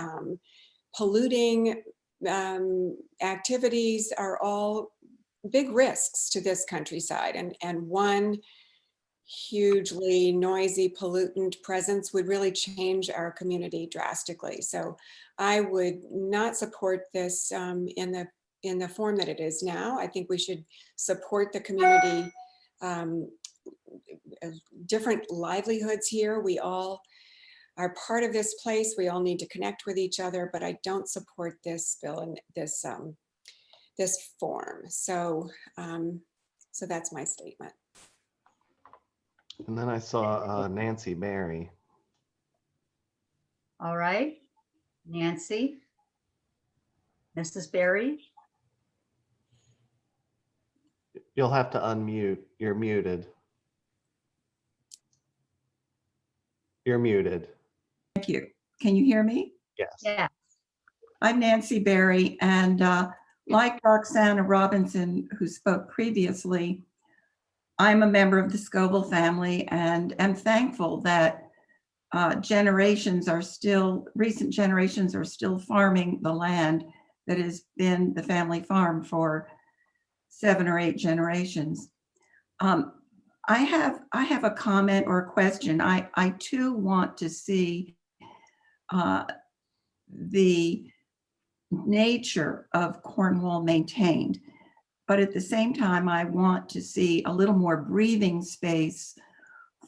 polluting activities are all big risks to this countryside. And one hugely noisy pollutant presence would really change our community drastically. So I would not support this in the form that it is now. I think we should support the community, different livelihoods here. We all are part of this place. We all need to connect with each other, but I don't support this bill in this form. So so that's my statement. And then I saw Nancy Berry. All right, Nancy. Mrs. Berry, You'll have to unmute. You're muted. You're muted. Thank you. Can you hear me? Yes. yeah. I'm Nancy Berry, and like Roxana Robinson, who spoke previously, I'm a member of the Scoville family and am thankful that recent generations are still farming the land that has been the family farm for 7 or 8 generations. I have a comment or a question. I too want to see the nature of Cornwall maintained, but at the same time, I want to see a little more breathing space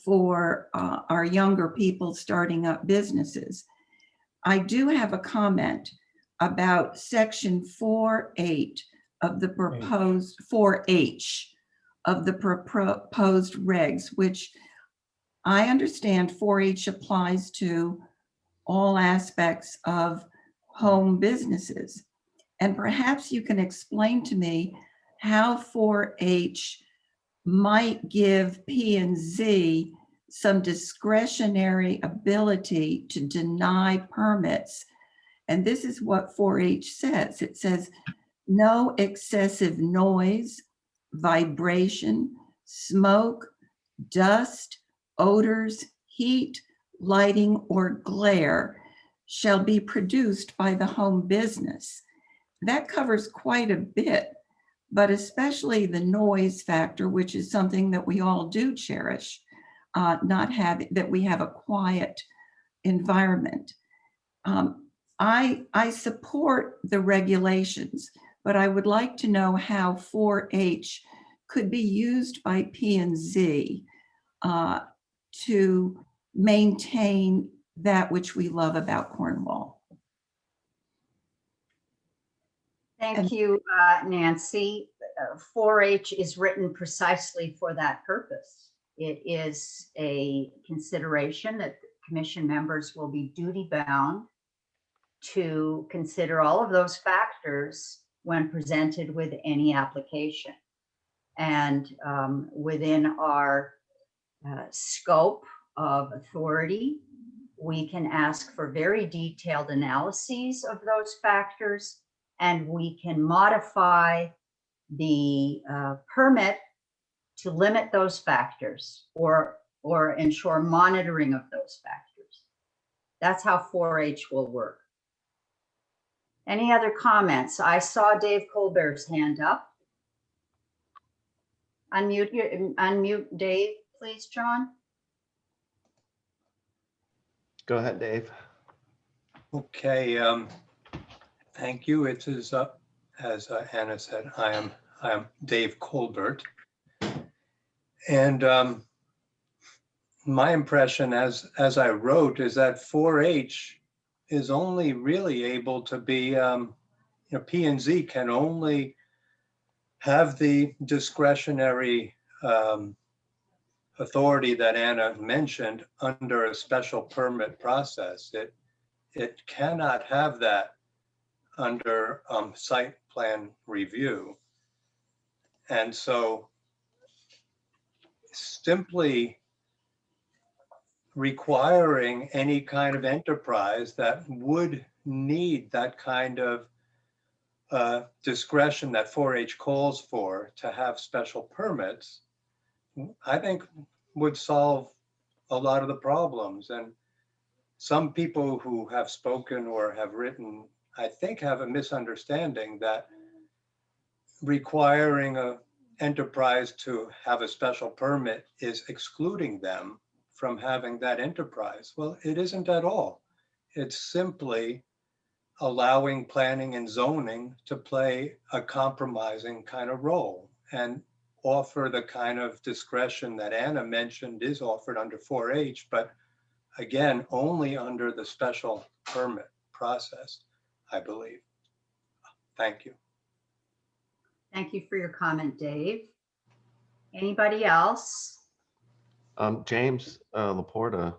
for our younger people starting up businesses. I do have a comment about section 4.8 of the proposed 4H of the proposed regs, which I understand 4H applies to all aspects of home businesses. And perhaps you can explain to me how 4H might give P&Z some discretionary ability to deny permits. And this is what 4H says. It says, no excessive noise, vibration, smoke, dust, odors, heat, lighting, or glare shall be produced by the home business. That covers quite a bit, but especially the noise factor, which is something that we all do cherish, that we have a quiet environment. I support the regulations, but I would like to know how 4H could be used by P&Z to maintain that which we love about Cornwall. Thank you, Nancy. 4H is written precisely for that purpose. It is a consideration that commission members will be duty bound to consider all of those factors when presented with any application. And within our scope of authority, we can ask for very detailed analyses of those factors, and we can modify the permit to limit those factors or ensure monitoring of those factors. That's how 4H will work. Any other comments? I saw Dave Colbert's hand up. Unmute Dave, please, John. Go ahead, Dave. Okay, thank you. It is as Anna said, I am Dave Colbert, and my impression, as I wrote, is that 4H is only really able to be, P&Z can only have the discretionary authority that Anna mentioned under a special permit process. It cannot have that under site plan review. And so simply requiring any kind of enterprise that would need that kind of discretion that 4-H calls for to have special permits, I think would solve a lot of the problems. And some people who have spoken or have written, I think, have a misunderstanding that requiring a enterprise to have a special permit is excluding them from having that enterprise. Well, it isn't at all. It's simply allowing planning and zoning to play a compromising kind of role and offer the kind of discretion that Anna mentioned is offered under 4-H, but again, only under the special permit process, I believe. Thank you. Thank you for your comment, Dave. Anybody else? James Laporta,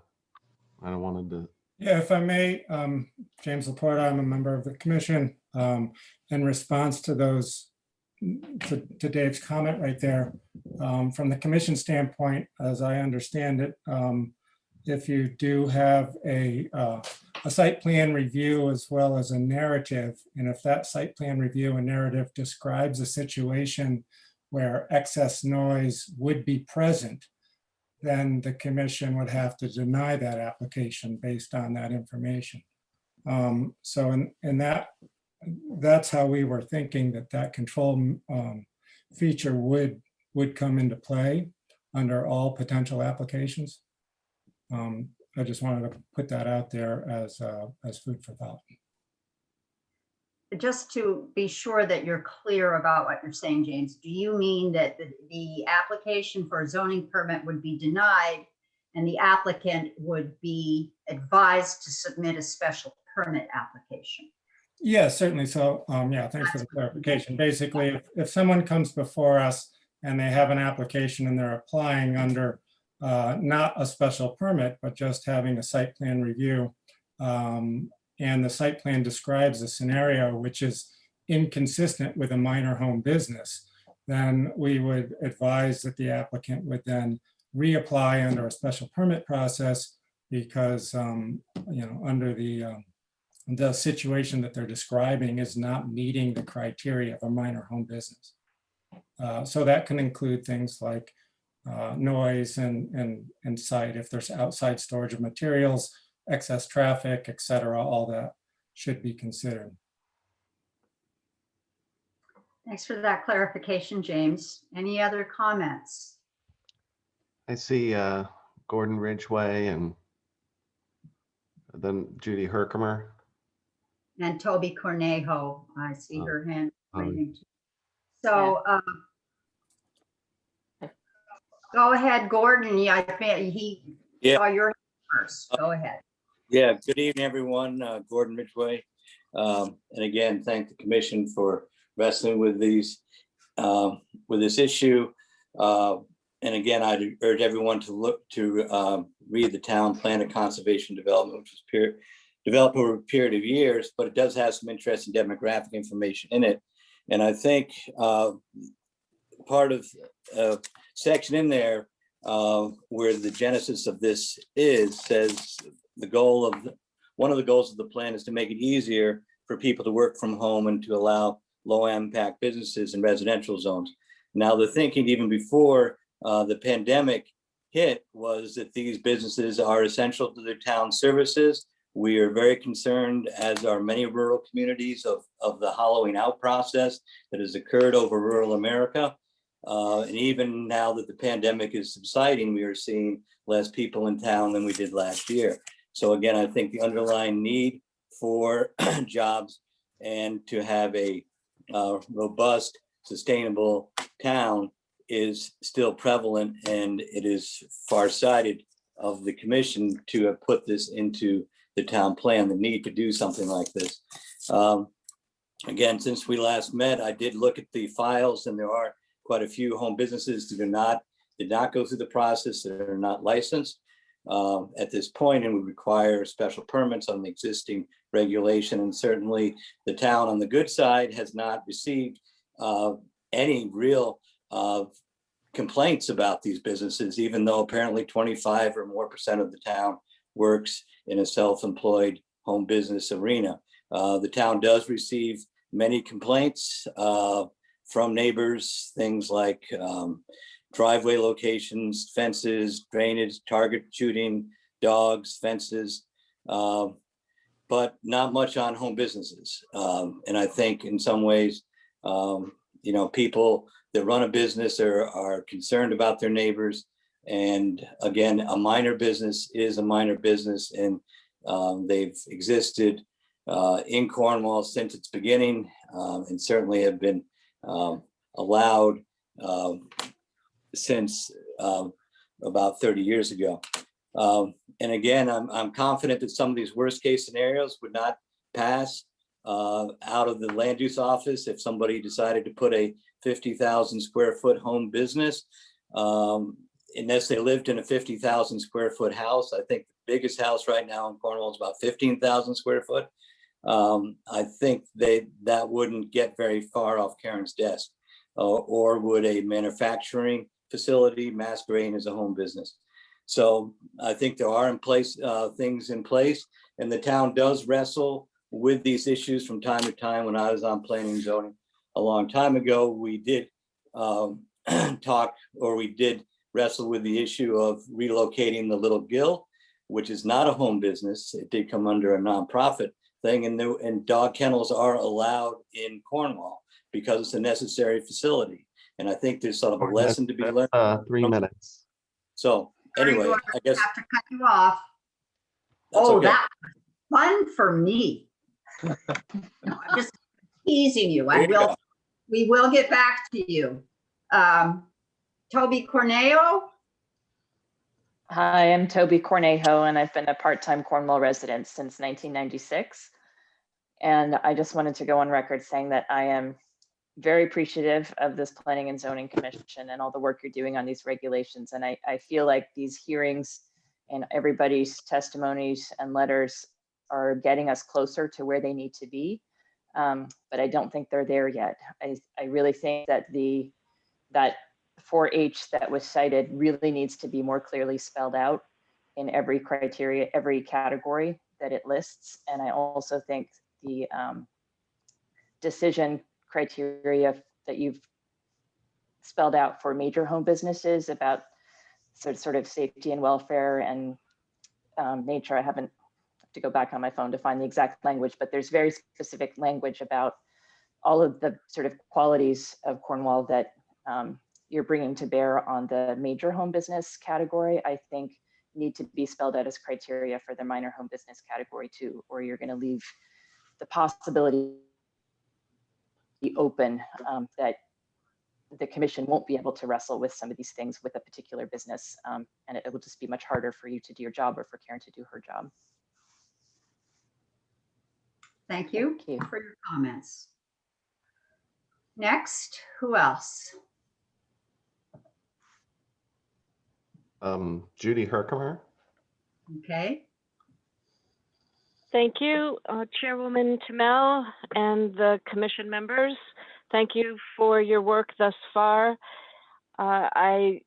I wanted to. Yeah, if I may, James Laporta, I'm a member of the commission. In response to those, to Dave's comment right there, from the commission standpoint, as I understand it, if you do have a site plan review as well as a narrative, and if that site plan review and narrative describes a situation where excess noise would be present, then the commission would have to deny that application based on that information. So in that's how we were thinking that control feature would come into play under all potential applications. I just wanted to put that out there as food for thought. Just to be sure that you're clear about what you're saying, James, do you mean that the application for a zoning permit would be denied and the applicant would be advised to submit a special permit application? Yeah, certainly. So, yeah, thanks for the clarification. Basically, if someone comes before us and they have an application and they're applying under not a special permit, but just having a site plan review, and the site plan describes a scenario which is inconsistent with a minor home business, then we would advise that the applicant would then reapply under a special permit process because, under the situation that they're describing is not meeting the criteria of a minor home business. So that can include things like noise and site, if there's outside storage of materials, excess traffic, et cetera, all that should be considered. Thanks for that clarification, James. Any other comments? I see Gordon Ridgway and then Judy Herkimer. And Toby Cornejo, I see her hand raising. So, go ahead, Gordon. Yeah, he saw your hand first. Go ahead. Yeah, good evening, everyone. Gordon Ridgway. And again, thank the commission for wrestling with these, with this issue. And again, I'd urge everyone to read the town plan of conservation development, which was developed over a period of years, but it does have some interesting demographic information in it. And I think part of a section in there where the genesis of this says one of the goals of the plan is to make it easier for people to work from home and to allow low impact businesses in residential zones. Now, the thinking even before the pandemic hit was that these businesses are essential to their town services. We are very concerned, as are many rural communities, of the hollowing out process that has occurred over rural America. And even now that the pandemic is subsiding, we are seeing less people in town than we did last year. So again, I think the underlying need for jobs and to have a robust, sustainable town is still prevalent, and it is farsighted of the commission to have put this into the town plan, the need to do something like this. Again, since we last met, I did look at the files, and there are quite a few home businesses that did not go through the process, that are not licensed. at this point and would require special permits on the existing regulation. And certainly the town on the good side has not received any real complaints about these businesses, even though apparently 25% or more of the town works in a self-employed home business arena. The town does receive many complaints from neighbors, things like driveway locations, fences, drainage, target shooting, dogs, fences, but not much on home businesses. And I think in some ways, people that run a business are concerned about their neighbors. And again, a minor business is a minor business, and they've existed in Cornwall since its beginning, and certainly have been allowed since about 30 years ago. And again, I'm confident that some of these worst case scenarios would not pass out of the land use office if somebody decided to put a 50,000 square foot home business. Unless they lived in a 50,000 square foot house. I think the biggest house right now in Cornwall is about 15,000 square foot. I think that wouldn't get very far off Karen's desk, or would a manufacturing facility masquerade as a home business. So I think there are things in place, and the town does wrestle with these issues from time to time. When I was on planning and zoning a long time ago, we did wrestle with the issue of relocating the Little Gill, which is not a home business. It did come under a nonprofit thing, and dog kennels are allowed in Cornwall because it's a necessary facility. And I think there's sort of a lesson to be learned. 3 minutes. So anyway, I guess I have to cut you off. that's okay. That was fun for me. No, I'm just teasing you. We will get back to you. Toby Cornejo. Hi, I'm Toby Cornejo, and I've been a part-time Cornwall resident since 1996. And I just wanted to go on record saying that I am very appreciative of this Planning and Zoning Commission and all the work you're doing on these regulations. And I feel like these hearings and everybody's testimonies and letters are getting us closer to where they need to be. But I don't think they're there yet. I really think that that 4H that was cited really needs to be more clearly spelled out in every criteria, every category that it lists. And I also think the decision criteria that you've spelled out for major home businesses about sort of safety and welfare and nature. I have to go back on my phone to find the exact language, but there's very specific language about all of the sort of qualities of Cornwall that you're bringing to bear on the major home business category, I think need to be spelled out as criteria for the minor home business category too, or you're going to leave the possibility open that the commission won't be able to wrestle with some of these things with a particular business, and it will just be much harder for you to do your job or for Karen to do her job. Thank you for your comments. Next, who else? Judy Herkimer. Okay. Thank you, Chairwoman Tamel and the commission members. Thank you for your work thus far. I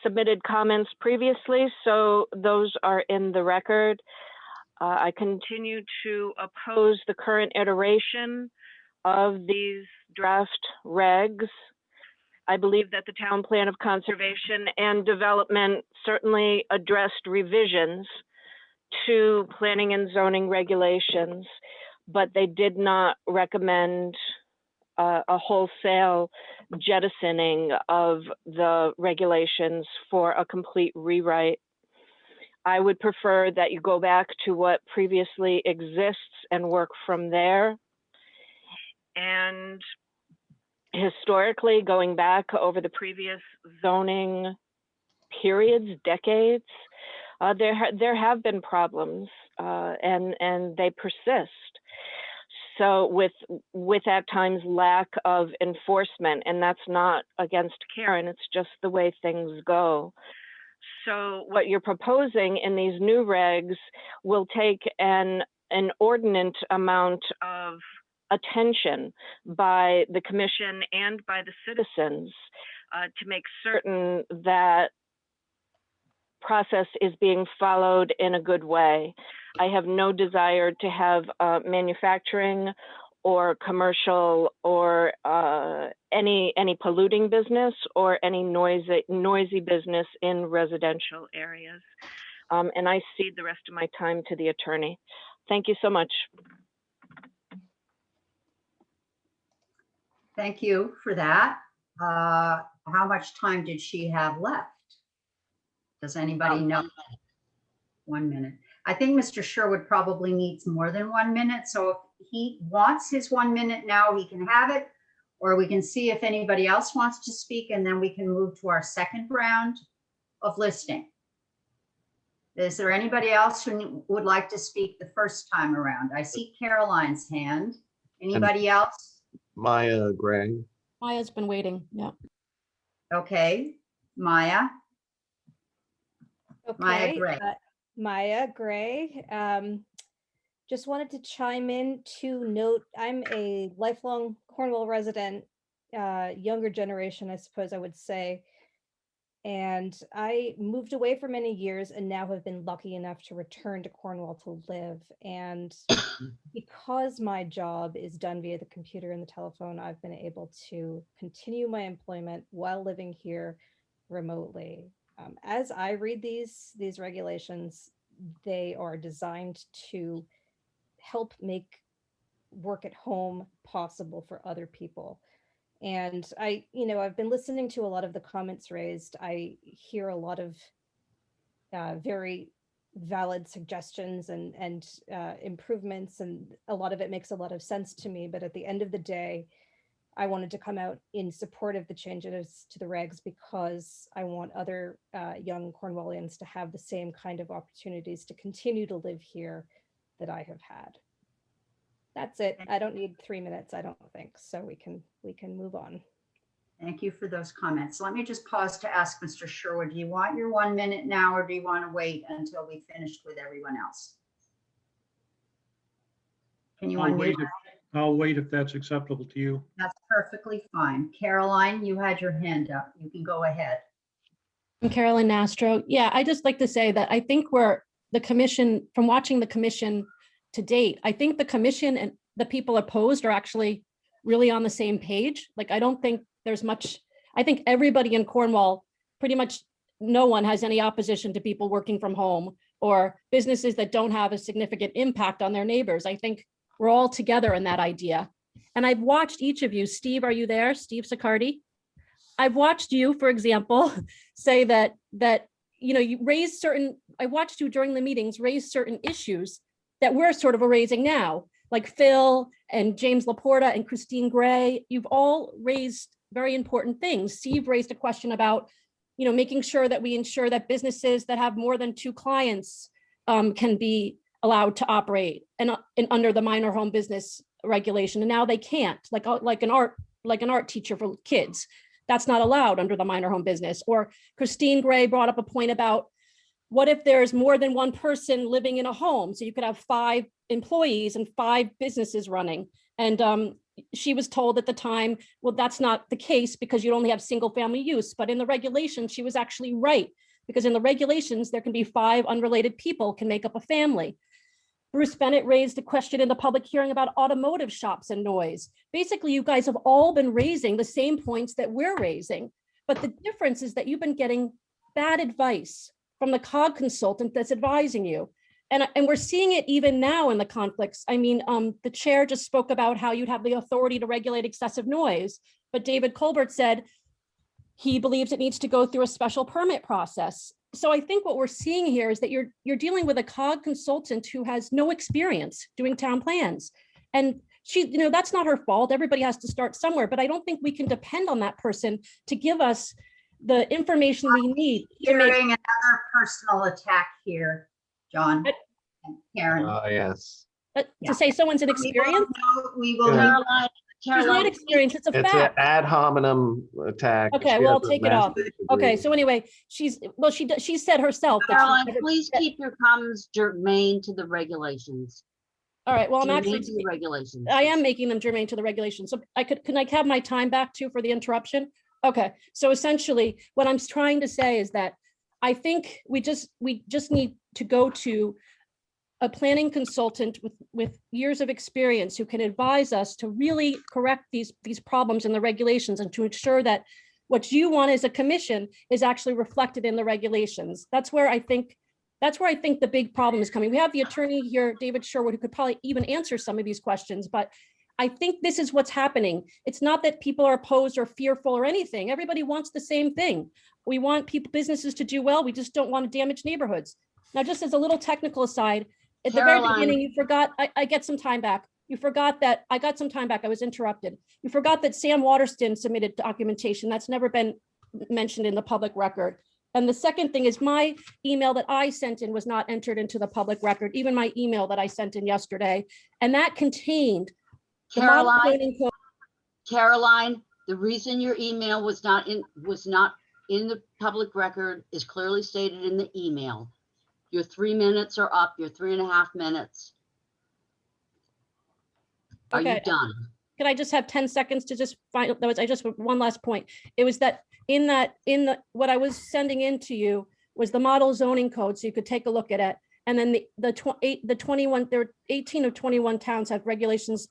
submitted comments previously, so those are in the record. I continue to oppose the current iteration of these draft regs. I believe that the Town Plan of Conservation and Development certainly addressed revisions to planning and zoning regulations, but they did not recommend a wholesale jettisoning of the regulations for a complete rewrite. I would prefer that you go back to what previously exists and work from there. And historically, going back over the previous zoning periods, decades, there have been problems, and they persist. So with at times lack of enforcement, and that's not against Karen, it's just the way things go. So what you're proposing in these new regs will take an inordinate amount of attention by the commission and by the citizens to make certain that process is being followed in a good way. I have no desire to have manufacturing or commercial or any polluting business or any noisy business in residential areas. And I cede the rest of my time to the attorney. Thank you so much. Thank you for that. How much time did she have left? Does anybody know? 1 minute. I think Mr. Sherwood probably needs more than 1 minute. So if he wants his 1 minute now, he can have it, or we can see if anybody else wants to speak, and then we can move to our second round of listing. Is there anybody else who would like to speak the first time around? I see Caroline's hand. Anybody else? Maya Gray. Maya's been waiting. Yeah. Okay, Maya. Maya Okay, Gray. Maya Gray. Just wanted to chime in to note I'm a lifelong Cornwall resident, younger generation, I suppose I would say. And I moved away for many years and now have been lucky enough to return to Cornwall to live. And because my job is done via the computer and the telephone, I've been able to continue my employment while living here remotely. As I read these regulations, they are designed to help make work at home possible for other people. And I've been listening to a lot of the comments raised. I hear a lot of very valid suggestions and improvements, and a lot of it makes a lot of sense to me. But at the end of the day, I wanted to come out in support of the changes to the regs because I want other young Cornwallians to have the same kind of opportunities to continue to live here that I have had. That's it. I don't need 3 minutes, I don't think. So we can move on. Thank you for those comments. Let me just pause to ask Mr. Sherwood, do you want your 1 minute now, or do you want to wait until we finished with everyone else? Can you unmute? I'll wait if that's acceptable to you. That's perfectly fine. Caroline, you had your hand up. You can go ahead. I'm Carolyn Nastro. Yeah, I just like to say that I think the commission, from watching the commission to date, I think the commission and the people opposed are actually really on the same page. Like, I don't think there's much, I think everybody in Cornwall, pretty much no one has any opposition to people working from home or businesses that don't have a significant impact on their neighbors. I think we're all together in that idea. And I've watched each of you. Steve, are you there? Steve Sicardi? I've watched you, for example, say that you raise certain, I watched you during the meetings raise certain issues that we're sort of raising now, like Phil and James Laporta and Christine Gray. You've all raised very important things. Steve raised a question about, making sure that we ensure that businesses that have more than 2 clients can be allowed to operate and under the minor home business regulation. And now they can't, like an art teacher for kids. That's not allowed under the minor home business. Or Christine Gray brought up a point about what if there's more than one person living in a home? So you could have 5 employees and 5 businesses running. And she was told at the time, well, that's not the case because you'd only have single family use. But in the regulations, she was actually right, because in the regulations, there can be 5 unrelated people can make up a family. Bruce Bennett raised a question in the public hearing about automotive shops and noise. Basically, you guys have all been raising the same points that we're raising. But the difference is that you've been getting bad advice from the COG consultant that's advising you. And we're seeing it even now in the conflicts. I mean, the chair just spoke about how you'd have the authority to regulate excessive noise, but David Colbert said he believes it needs to go through a special permit process. So I think what we're seeing here is that you're dealing with a COG consultant who has no experience doing town plans. And she, that's not her fault. Everybody has to start somewhere, but I don't think we can depend on that person to give us the information we need. Hearing another personal attack here, John and Karen. Yes. To say someone's inexperienced? We will need She's not Caroline, experienced, it's a It's an fact. ad hominem attack. Okay, She well, I'll has a take it off. master's Okay, degree. so anyway, she said herself that she's Caroline, never- please keep your comments germane to the regulations. all right, well, I'm Germane actually, to the regulations. I am making them germane to the regulations. So can I have my time back too for the interruption? Okay, so essentially what I'm trying to say is that I think we just need to go to a planning consultant with years of experience who can advise us to really correct these problems in the regulations and to ensure that what you want as a commission is actually reflected in the regulations. That's where I think the big problem is coming. We have the attorney here, David Sherwood, who could probably even answer some of these questions, but I think this is what's happening. It's not that people are opposed or fearful or anything. Everybody wants the same thing. We want businesses to do well. We just don't want to damage neighborhoods. Now, just as a little technical aside, at the very Caroline. beginning, you forgot, I get some time back. You forgot that, I got some time back, I was interrupted. You forgot that Sam Waterston submitted documentation. That's never been mentioned in the public record. And the second thing is my email that I sent in was not entered into the public record, even my email that I sent in yesterday. And that contained the model planning code. Caroline, the reason your email was not in the public record is clearly stated in the email. Your 3 minutes are up, your 3.5 minutes. Are you Okay. done? Can I just have 10 seconds to just find, one last point. It was that what I was sending in to you was the model zoning code, so you could take a look at it. And then the 21, there are 18 of 21 towns have regulations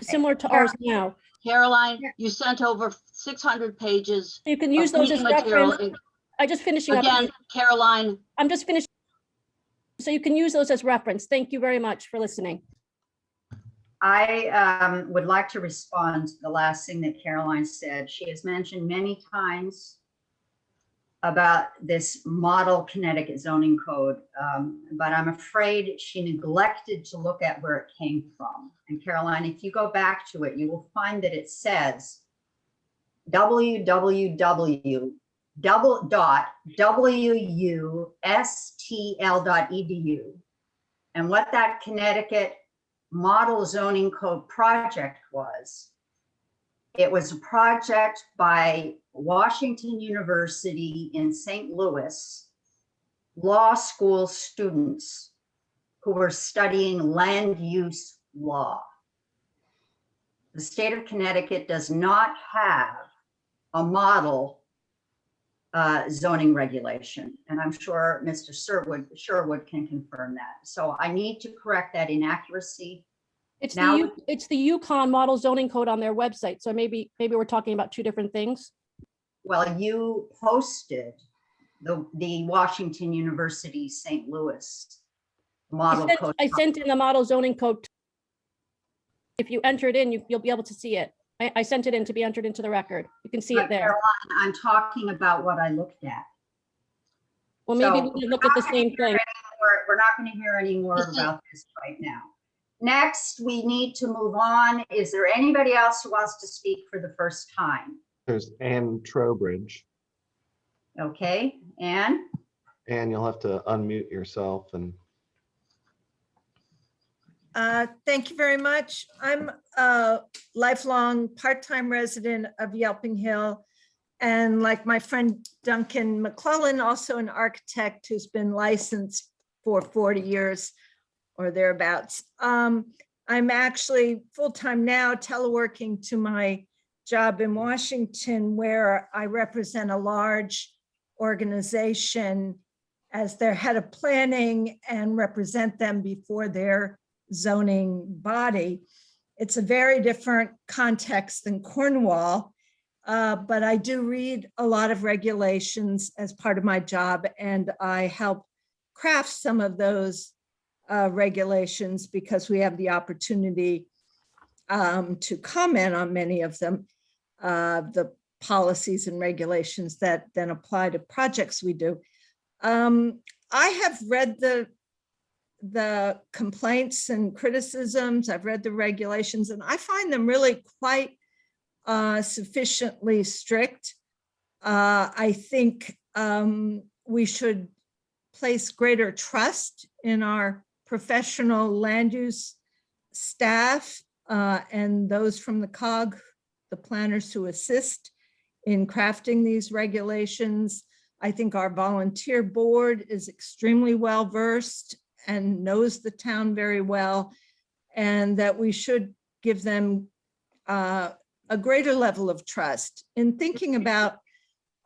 similar to ours now. Caroline, you sent over 600 pages. You can use of those as reading material. reference. I just finishing up. Again, Caroline. I'm just finished. So you can use those as reference. Thank you very much for listening. I would like to respond to the last thing that Caroline said. She has mentioned many times about this model Connecticut zoning code, but I'm afraid she neglected to look at where it came from. And Caroline, if you go back to it, you will find that it says www.wustl.edu. And what that Connecticut model zoning code project was, it was a project by Washington University in St. Louis law school students who were studying land use law. The state of Connecticut does not have a model zoning regulation, and I'm sure Mr. Sherwood can confirm that. So I need to correct that inaccuracy. It's Now- it's the Yukon model zoning code on their website. So maybe we're talking about two different things. Well, you posted the Washington University St. Louis model code. I sent in the model zoning code. If you enter it in, you'll be able to see it. I sent it in to be entered into the record. You can see But it there. Caroline, I'm talking about what I looked at. Well, maybe So we can look at the same thing. We're not going to hear any more about this right now. Next, we need to move on. Is there anybody else who wants to speak for the first time? There's Ann Trowbridge. Okay, Anne? Ann, you'll have to unmute yourself and Thank you very much. I'm a lifelong part-time resident of Yelping Hill. And like my friend Duncan McClellan, also an architect who's been licensed for 40 years or thereabouts. I'm actually full-time now, teleworking to my job in Washington, where I represent a large organization as their head of planning and represent them before their zoning body. It's a very different context than Cornwall, but I do read a lot of regulations as part of my job, and I help craft some of those regulations because we have the opportunity to comment on many of them, the policies and regulations that then apply to projects we do. I have read the complaints and criticisms. I've read the regulations, and I find them really quite sufficiently strict. I think we should place greater trust in our professional land use staff and those from the COG, the planners who assist in crafting these regulations. I think our volunteer board is extremely well-versed and knows the town very well, and that we should give them a greater level of trust. In thinking about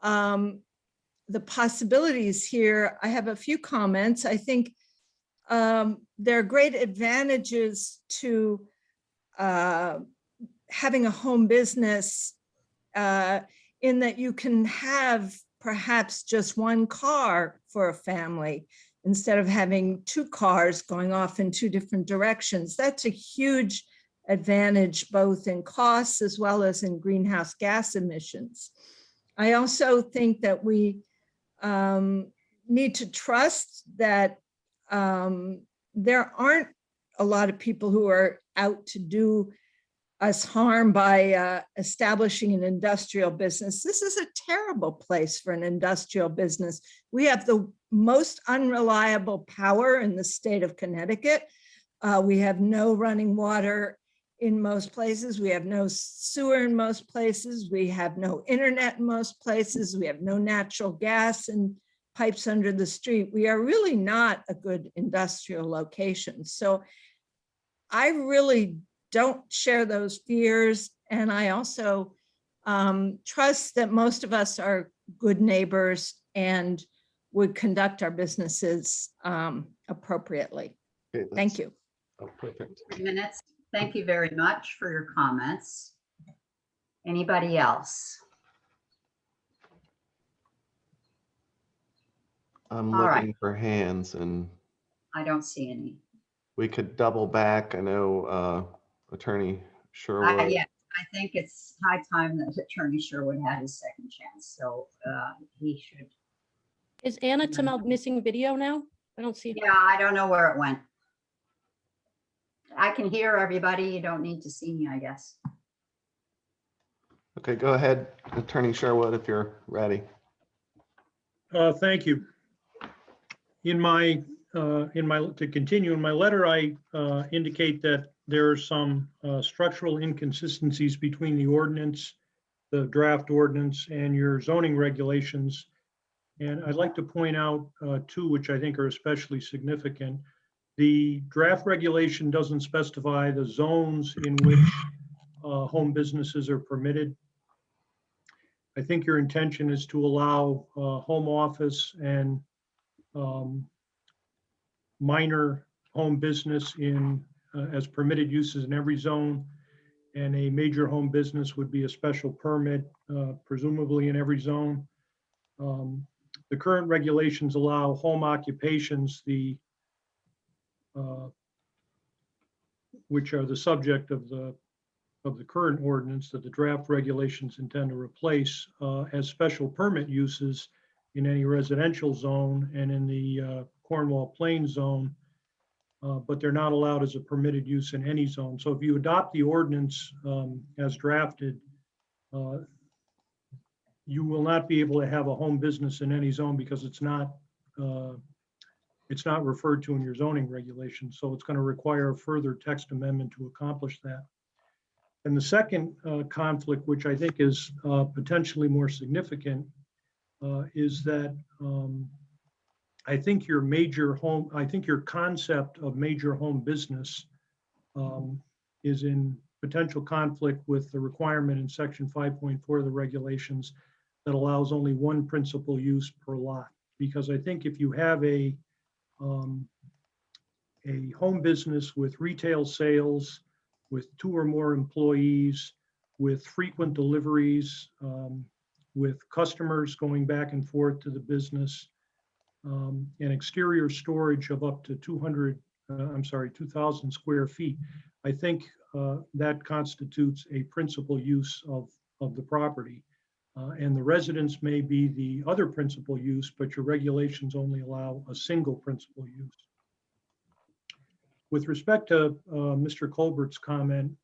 the possibilities here, I have a few comments. I think there are great advantages to having a home business in that you can have perhaps just one car for a family instead of having two cars going off in two different directions. That's a huge advantage, both in costs as well as in greenhouse gas emissions. I also think that we need to trust that there aren't a lot of people who are out to do us harm by establishing an industrial business. This is a terrible place for an industrial business. We have the most unreliable power in the state of Connecticut. We have no running water in most places. We have no sewer in most places. We have no internet in most places. We have no natural gas and pipes under the street. We are really not a good industrial location. So I really don't share those fears. And I also trust that most of us are good neighbors and would conduct our businesses appropriately. Okay, Thank you. Oh, perfect. 3 minutes. Thank you very much for your comments. Anybody else? I'm All right. looking for hands, and I don't see any. we could double back. I know Attorney Sherwood. Yeah, I think it's high time that Attorney Sherwood had his second chance, so he should. Is Anna Tamel missing video now? I don't see. Yeah, I don't know where it went. I can hear everybody. You don't need to see me, I guess. Okay, go ahead, Attorney Sherwood, if you're ready. Thank you. To continue in my letter, I indicate that there are some structural inconsistencies between the ordinance, the draft ordinance, and your zoning regulations. And I'd like to point out two which I think are especially significant. The draft regulation doesn't specify the zones in which home businesses are permitted. I think your intention is to allow home office and minor home business in as permitted uses in every zone, and a major home business would be a special permit, presumably in every zone. The current regulations allow home occupations, which are the subject of the current ordinance that the draft regulations intend to replace, as special permit uses in any residential zone and in the Cornwall Plains zone, but they're not allowed as a permitted use in any zone. So if you adopt the ordinance as drafted, you will not be able to have a home business in any zone because it's not referred to in your zoning regulations. So it's going to require a further text amendment to accomplish that. And the second conflict, which I think is potentially more significant, is that I think your concept of major home business is in potential conflict with the requirement in section 5.4 of the regulations that allows only one principal use per lot. Because I think if you have a home business with retail sales, with 2 or more employees, with frequent deliveries, with customers going back and forth to the business, and exterior storage of up to 2,000 square feet, I think that constitutes a principal use of the property. And the residence may be the other principal use, but your regulations only allow a single principal use. With respect to Mr. Colbert's comment,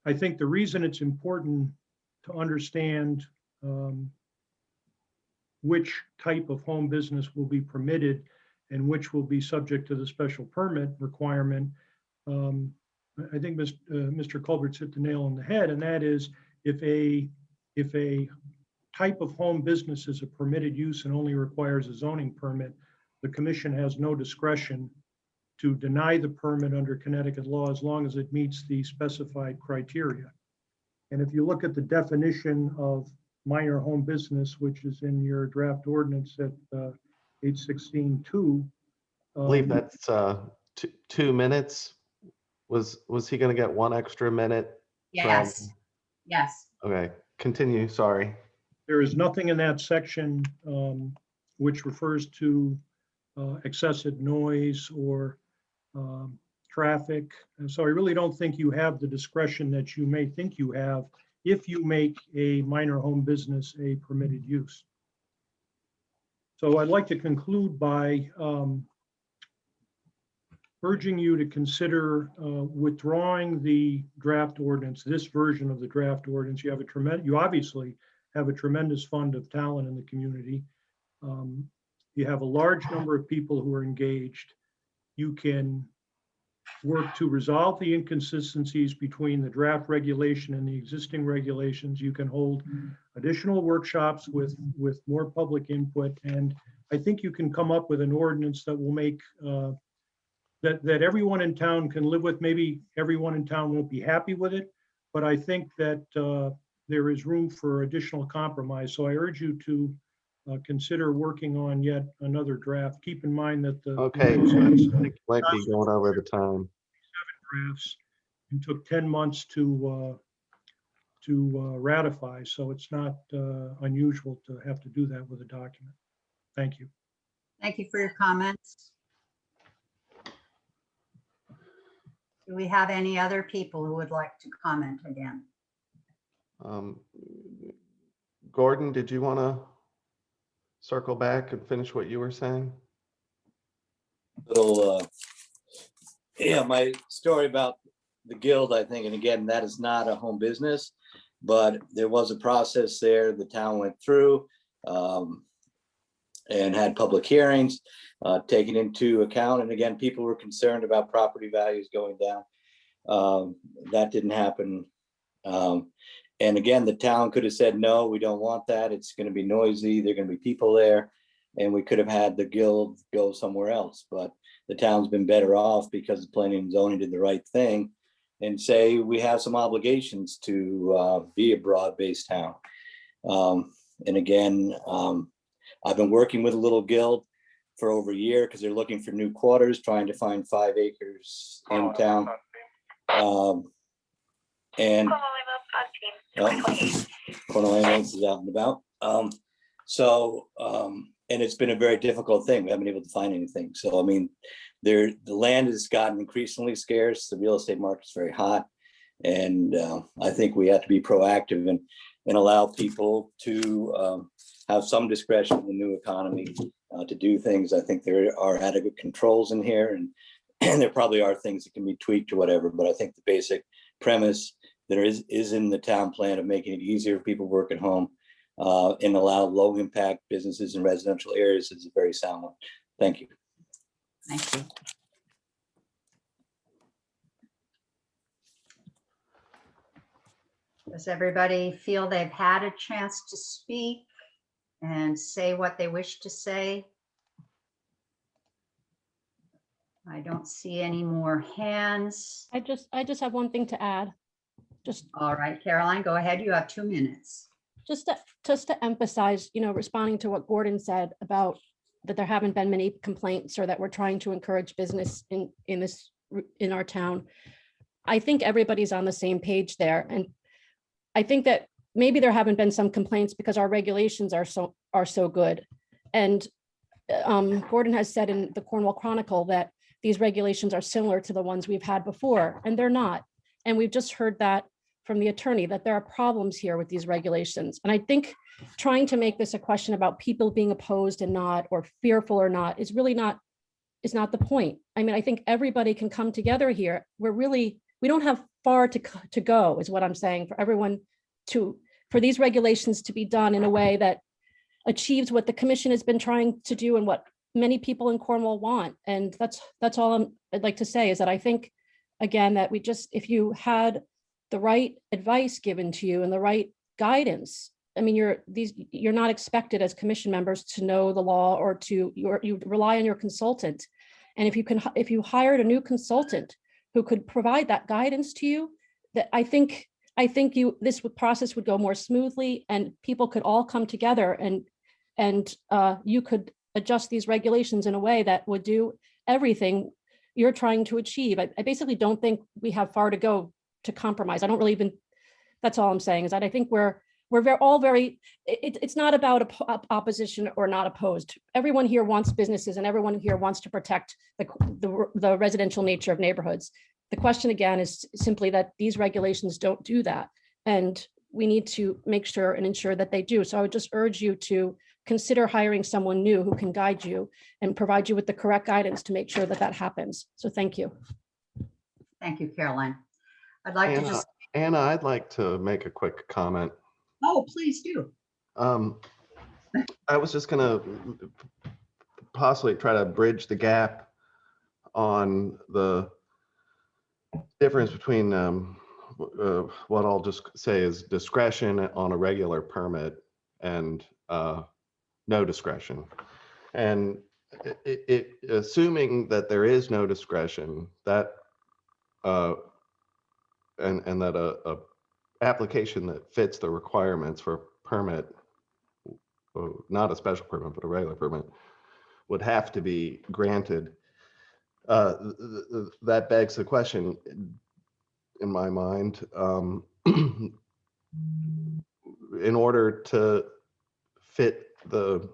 I think the reason it's important to understand which type of home business will be permitted and which will be subject to the special permit requirement I think Mr. Culbert's hit the nail on the head, and that is if a type of home business is a permitted use and only requires a zoning permit, the commission has no discretion to deny the permit under Connecticut law as long as it meets the specified criteria. And if you look at the definition of minor home business, which is in your draft ordinance at 816.2. I believe that's 2 minutes. Was he going to get 1 extra minute? Yes. Yes. Okay, continue, sorry. There is nothing in that section which refers to excessive noise or traffic. And so I really don't think you have the discretion that you may think you have if you make a minor home business a permitted use. So I'd like to conclude by urging you to consider withdrawing the draft ordinance, this version of the draft ordinance. You obviously have a tremendous fund of talent in the community. You have a large number of people who are engaged. You can work to resolve the inconsistencies between the draft regulation and the existing regulations. You can hold additional workshops with more public input. And I think you can come up with an ordinance that will make that everyone in town can live with. Maybe everyone in town won't be happy with it, but I think that there is room for additional compromise. So I urge you to consider working on yet another draft. Keep in mind that the Okay, I think you might be going over the time. 7 drafts and took 10 months to ratify. So it's not unusual to have to do that with a document. Thank you. Thank you for your comments. Do we have any other people who would like to comment again? Gordon, did you want to circle back and finish what you were saying? Little, yeah, my story about the guild, I think, and again, that is not a home business, but there was a process there the town went through and had public hearings taken into account. And again, people were concerned about property values going down. That didn't happen. And again, the town could have said, no, we don't want that. It's going to be noisy. There are going to be people there. And we could have had the guild go somewhere else. But the town's been better off because the planning and zoning did the right thing and say we have some obligations to be a broad-based town. And again, I've been working with a little guild for over a year because they're looking for new quarters, trying to find 5 acres in town. And Cornwall is out and about. And it's been a very difficult thing. We haven't been able to find anything. So, I mean, the land has gotten increasingly scarce. The real estate market's very hot. And I think we have to be proactive and allow people to have some discretion in the new economy to do things. I think there are adequate controls in here and there probably are things that can be tweaked or whatever, but I think the basic premise there is in the town plan of making it easier for people to work at home and allow low impact businesses in residential areas is a very sound one. Thank you. Thank you. Does everybody feel they've had a chance to speak and say what they wish to say? I don't see any more hands. I just have one thing to add. All right, Caroline, go ahead. You have 2 minutes. Just to emphasize, responding to what Gordon said about that there haven't been many complaints or that we're trying to encourage business in our town. I think everybody's on the same page there. And I think that maybe there haven't been some complaints because our regulations are so good. And Gordon has said in the Cornwall Chronicle that these regulations are similar to the ones we've had before, and they're not. And we've just heard that from the attorney, that there are problems here with these regulations. And I think trying to make this a question about people being opposed and not, or fearful or not, is really not the point. I mean, I think everybody can come together here. We don't have far to go, is what I'm saying, for everyone for these regulations to be done in a way that achieves what the commission has been trying to do and what many people in Cornwall want. And that's all I'd like to say, is that I think again, that if you had the right advice given to you and the right guidance, I mean, you're not expected as commission members to know the law, or you rely on your consultant. And if you hired a new consultant who could provide that guidance to you, that I think this process would go more smoothly, and people could all come together, and you could adjust these regulations in a way that would do everything you're trying to achieve. I basically don't think we have far to go to compromise. I don't really even, that's all I'm saying, is that I think we're all very, it's not about opposition or not opposed. Everyone here wants businesses, and everyone here wants to protect the residential nature of neighborhoods. The question again is simply that these regulations don't do that, and we need to make sure and ensure that they do. So I would just urge you to consider hiring someone new who can guide you and provide you with the correct guidance to make sure that that happens. So thank you. Thank you, Caroline. I'd like to just. Anna, I'd like to make a quick comment. Oh, please do. I was just gonna possibly try to bridge the gap on the difference between what I'll just say is discretion on a regular permit and no discretion. And assuming that there is no discretion, that and that a application that fits the requirements for a permit, not a special permit, but a regular permit, would have to be granted. That begs the question, in my mind, in order to fit the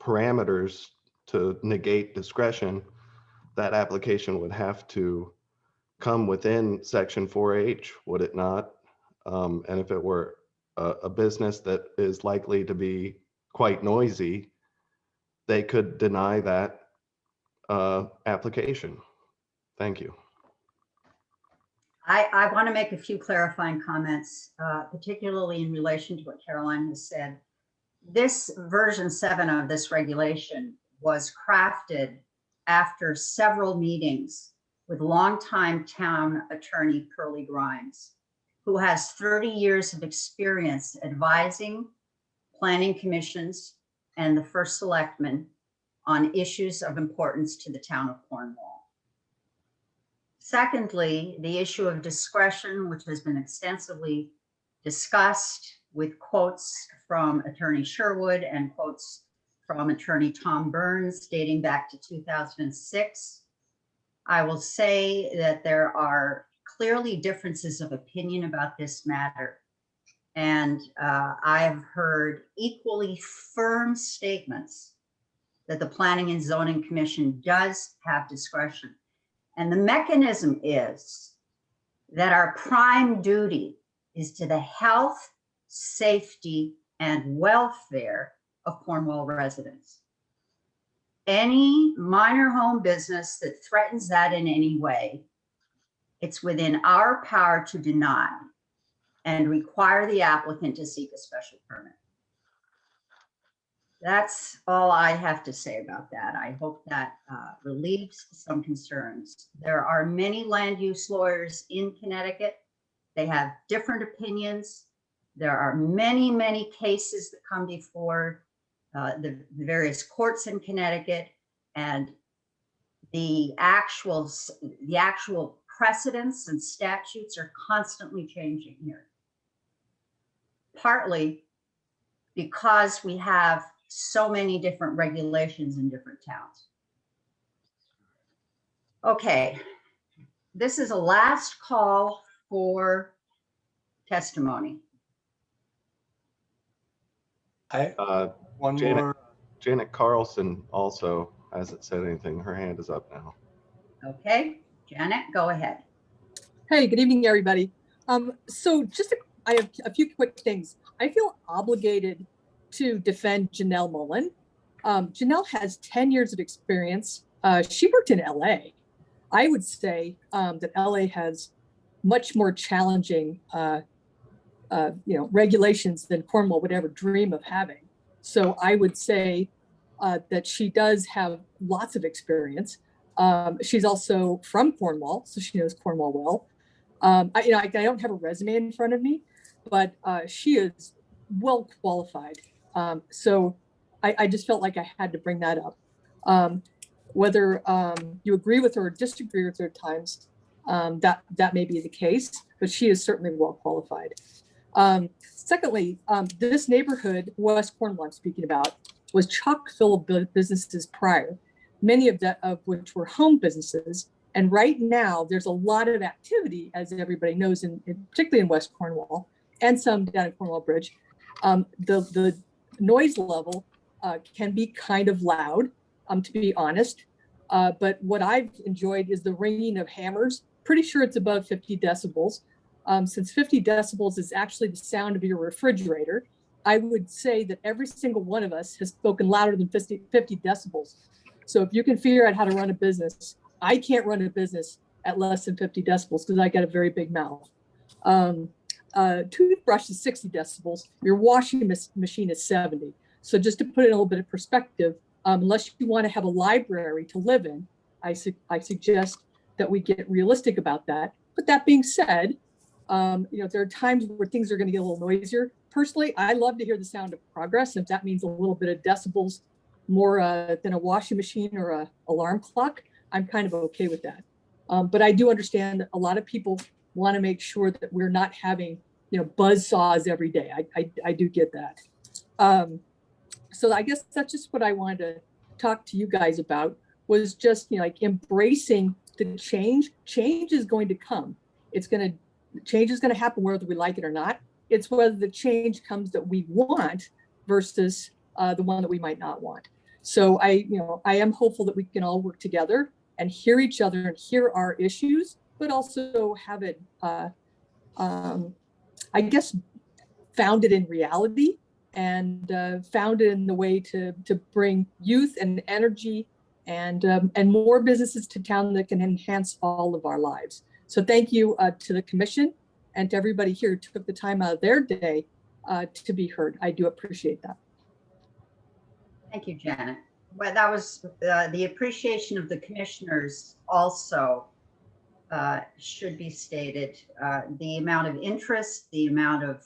parameters to negate discretion, that application would have to come within section 4H, would it not? And if it were a business that is likely to be quite noisy, they could deny that application. Thank you. I want to make a few clarifying comments, particularly in relation to what Caroline has said. This version 7 of this regulation was crafted after several meetings with longtime town attorney Pearlie Grimes, who has 30 years of experience advising planning commissions and the first selectman on issues of importance to the town of Cornwall. Secondly, the issue of discretion, which has been extensively discussed with quotes from Attorney Sherwood and quotes from Attorney Tom Burns dating back to 2006. I will say that there are clearly differences of opinion about this matter. And I've heard equally firm statements that the Planning and Zoning Commission does have discretion. And the mechanism is that our prime duty is to the health, safety, and welfare of Cornwall residents. Any minor home business that threatens that in any way, it's within our power to deny and require the applicant to seek a special permit. That's all I have to say about that. I hope that relieves some concerns. There are many land use lawyers in Connecticut. They have different opinions. There are many, many cases that come before the various courts in Connecticut, and the actual precedents and statutes are constantly changing here. Partly because we have so many different regulations in different towns. Okay, this is a last call for testimony. Janet Carlson also hasn't said anything. Her hand is up now. Okay, Janet, go ahead. Hey, good evening, everybody. So I have a few quick things. I feel obligated to defend Janelle Mullen. Janelle has 10 years of experience. She worked in LA. I would say that LA has much more challenging regulations than Cornwall would ever dream of having. So I would say that she does have lots of experience. She's also from Cornwall, so she knows Cornwall well. I don't have a resume in front of me, but she is well qualified. So I just felt like I had to bring that up. Whether you agree with her or disagree with her at times, that may be the case, but she is certainly well qualified. Secondly, this neighborhood, West Cornwall I'm speaking about, was chock full of businesses prior, many of which were home businesses. And right now there's a lot of activity, as everybody knows, particularly in West Cornwall and some down at Cornwall Bridge. The noise level can be kind of loud, to be honest. But what I've enjoyed is the ringing of hammers. Pretty sure it's above 50 decibels. Since 50 decibels is actually the sound of your refrigerator, I would say that every single one of us has spoken louder than 50 decibels. So if you can figure out how to run a business, I can't run a business at less than 50 decibels because I got a very big mouth. Toothbrush is 60 decibels. Your washing machine is 70. So just to put it in a little bit of perspective, unless you want to have a library to live in, I suggest that we get realistic about that. But that being said, there are times where things are going to get a little noisier. Personally, I love to hear the sound of progress. If that means a little bit of decibels more than a washing machine or an alarm clock, I'm kind of okay with that. But I do understand that a lot of people want to make sure that we're not having, buzz saws every day. I do get that. So I guess that's just what I wanted to talk to you guys about, was just, like embracing the change. Change is going to come. Change is going to happen whether we like it or not. It's whether the change comes that we want versus the one that we might not want. So I am hopeful that we can all work together and hear each other and hear our issues, but also have it, I guess, founded in reality and founded in the way to bring youth and energy and more businesses to town that can enhance all of our lives. So thank you to the commission and to everybody here who took the time out of their day to be heard. I do appreciate that. Thank you, Janet. Well, that was the appreciation of the commissioners also should be stated. The amount of interest, the amount of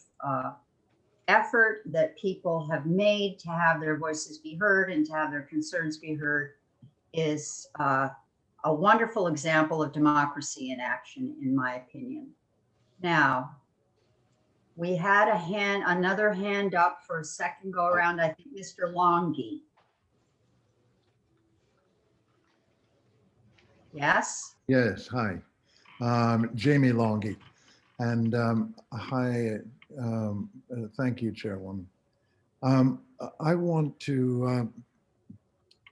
effort that people have made to have their voices be heard and to have their concerns be heard is a wonderful example of democracy in action, in my opinion. Now, we had another hand up for a second go around. I think Mr. Longy. Yes? Yes, hi. Jamie Longy. And hi, thank you, Chairwoman. I want to,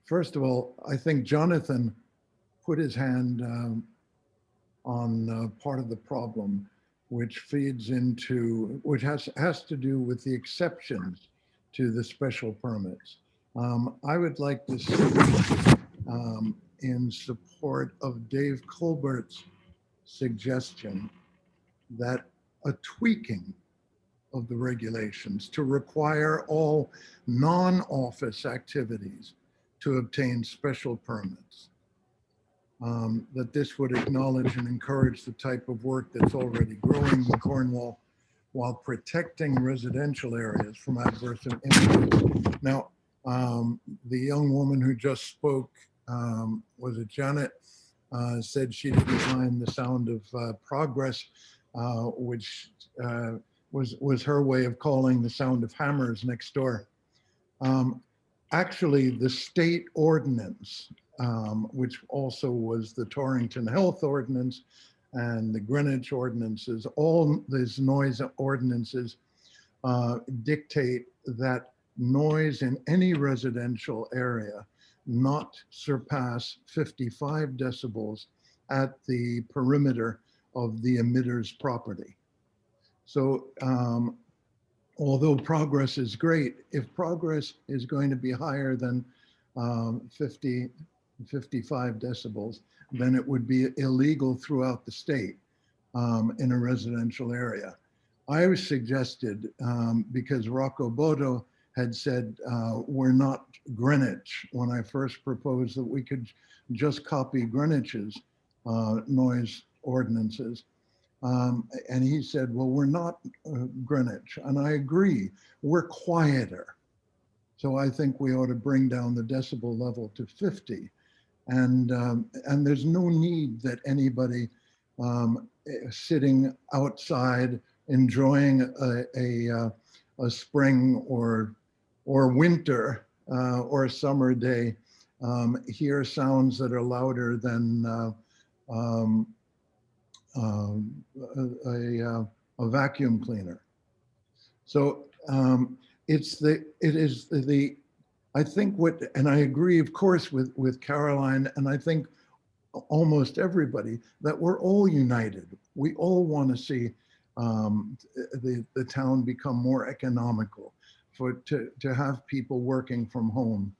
first of all, I think Jonathan put his hand on part of the problem, which feeds into, which has to do with the exceptions to the special permits. I would like to see in support of Dave Colbert's suggestion that a tweaking of the regulations to require all non-office activities to obtain special permits. That this would acknowledge and encourage the type of work that's already growing in Cornwall while protecting residential areas from adverse impacts. Now, the young woman who just spoke, was it Janet, said she didn't find the sound of progress, which was her way of calling the sound of hammers next door. Actually, the state ordinance, which also was the Torrington Health Ordinance and the Greenwich ordinances, all these noise ordinances dictate that noise in any residential area not surpass 55 decibels at the perimeter of the emitter's property. So although progress is great, if progress is going to be higher than 55 decibels, then it would be illegal throughout the state in a residential area. I was suggested, because Rocco Bodo had said, we're not Greenwich, when I first proposed that we could just copy Greenwich's noise ordinances. And he said, well, we're not Greenwich. And I agree, we're quieter. So I think we ought to bring down the decibel level to 50. And there's no need that anybody sitting outside enjoying a spring or winter or summer day hear sounds that are louder than a vacuum cleaner. So I think and I agree, of course, with Caroline, and I think almost everybody, that we're all united. We all want to see the town become more economical, to have people working from home.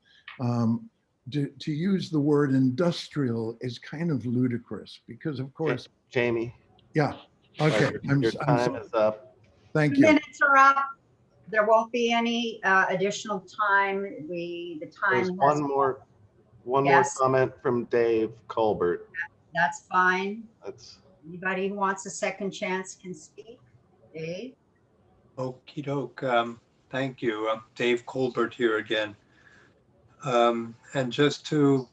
To use the word industrial is kind of ludicrous because, of course, Jamie. Yeah. Okay. Your time is up. Thank 2 you. minutes are up. There won't be any additional time. The time. There's one more Yes. comment from Dave Colbert. That's fine. That's Anybody who wants a second chance can speak. Dave? Okey doke. Thank you. Dave Colbert here again. And just to,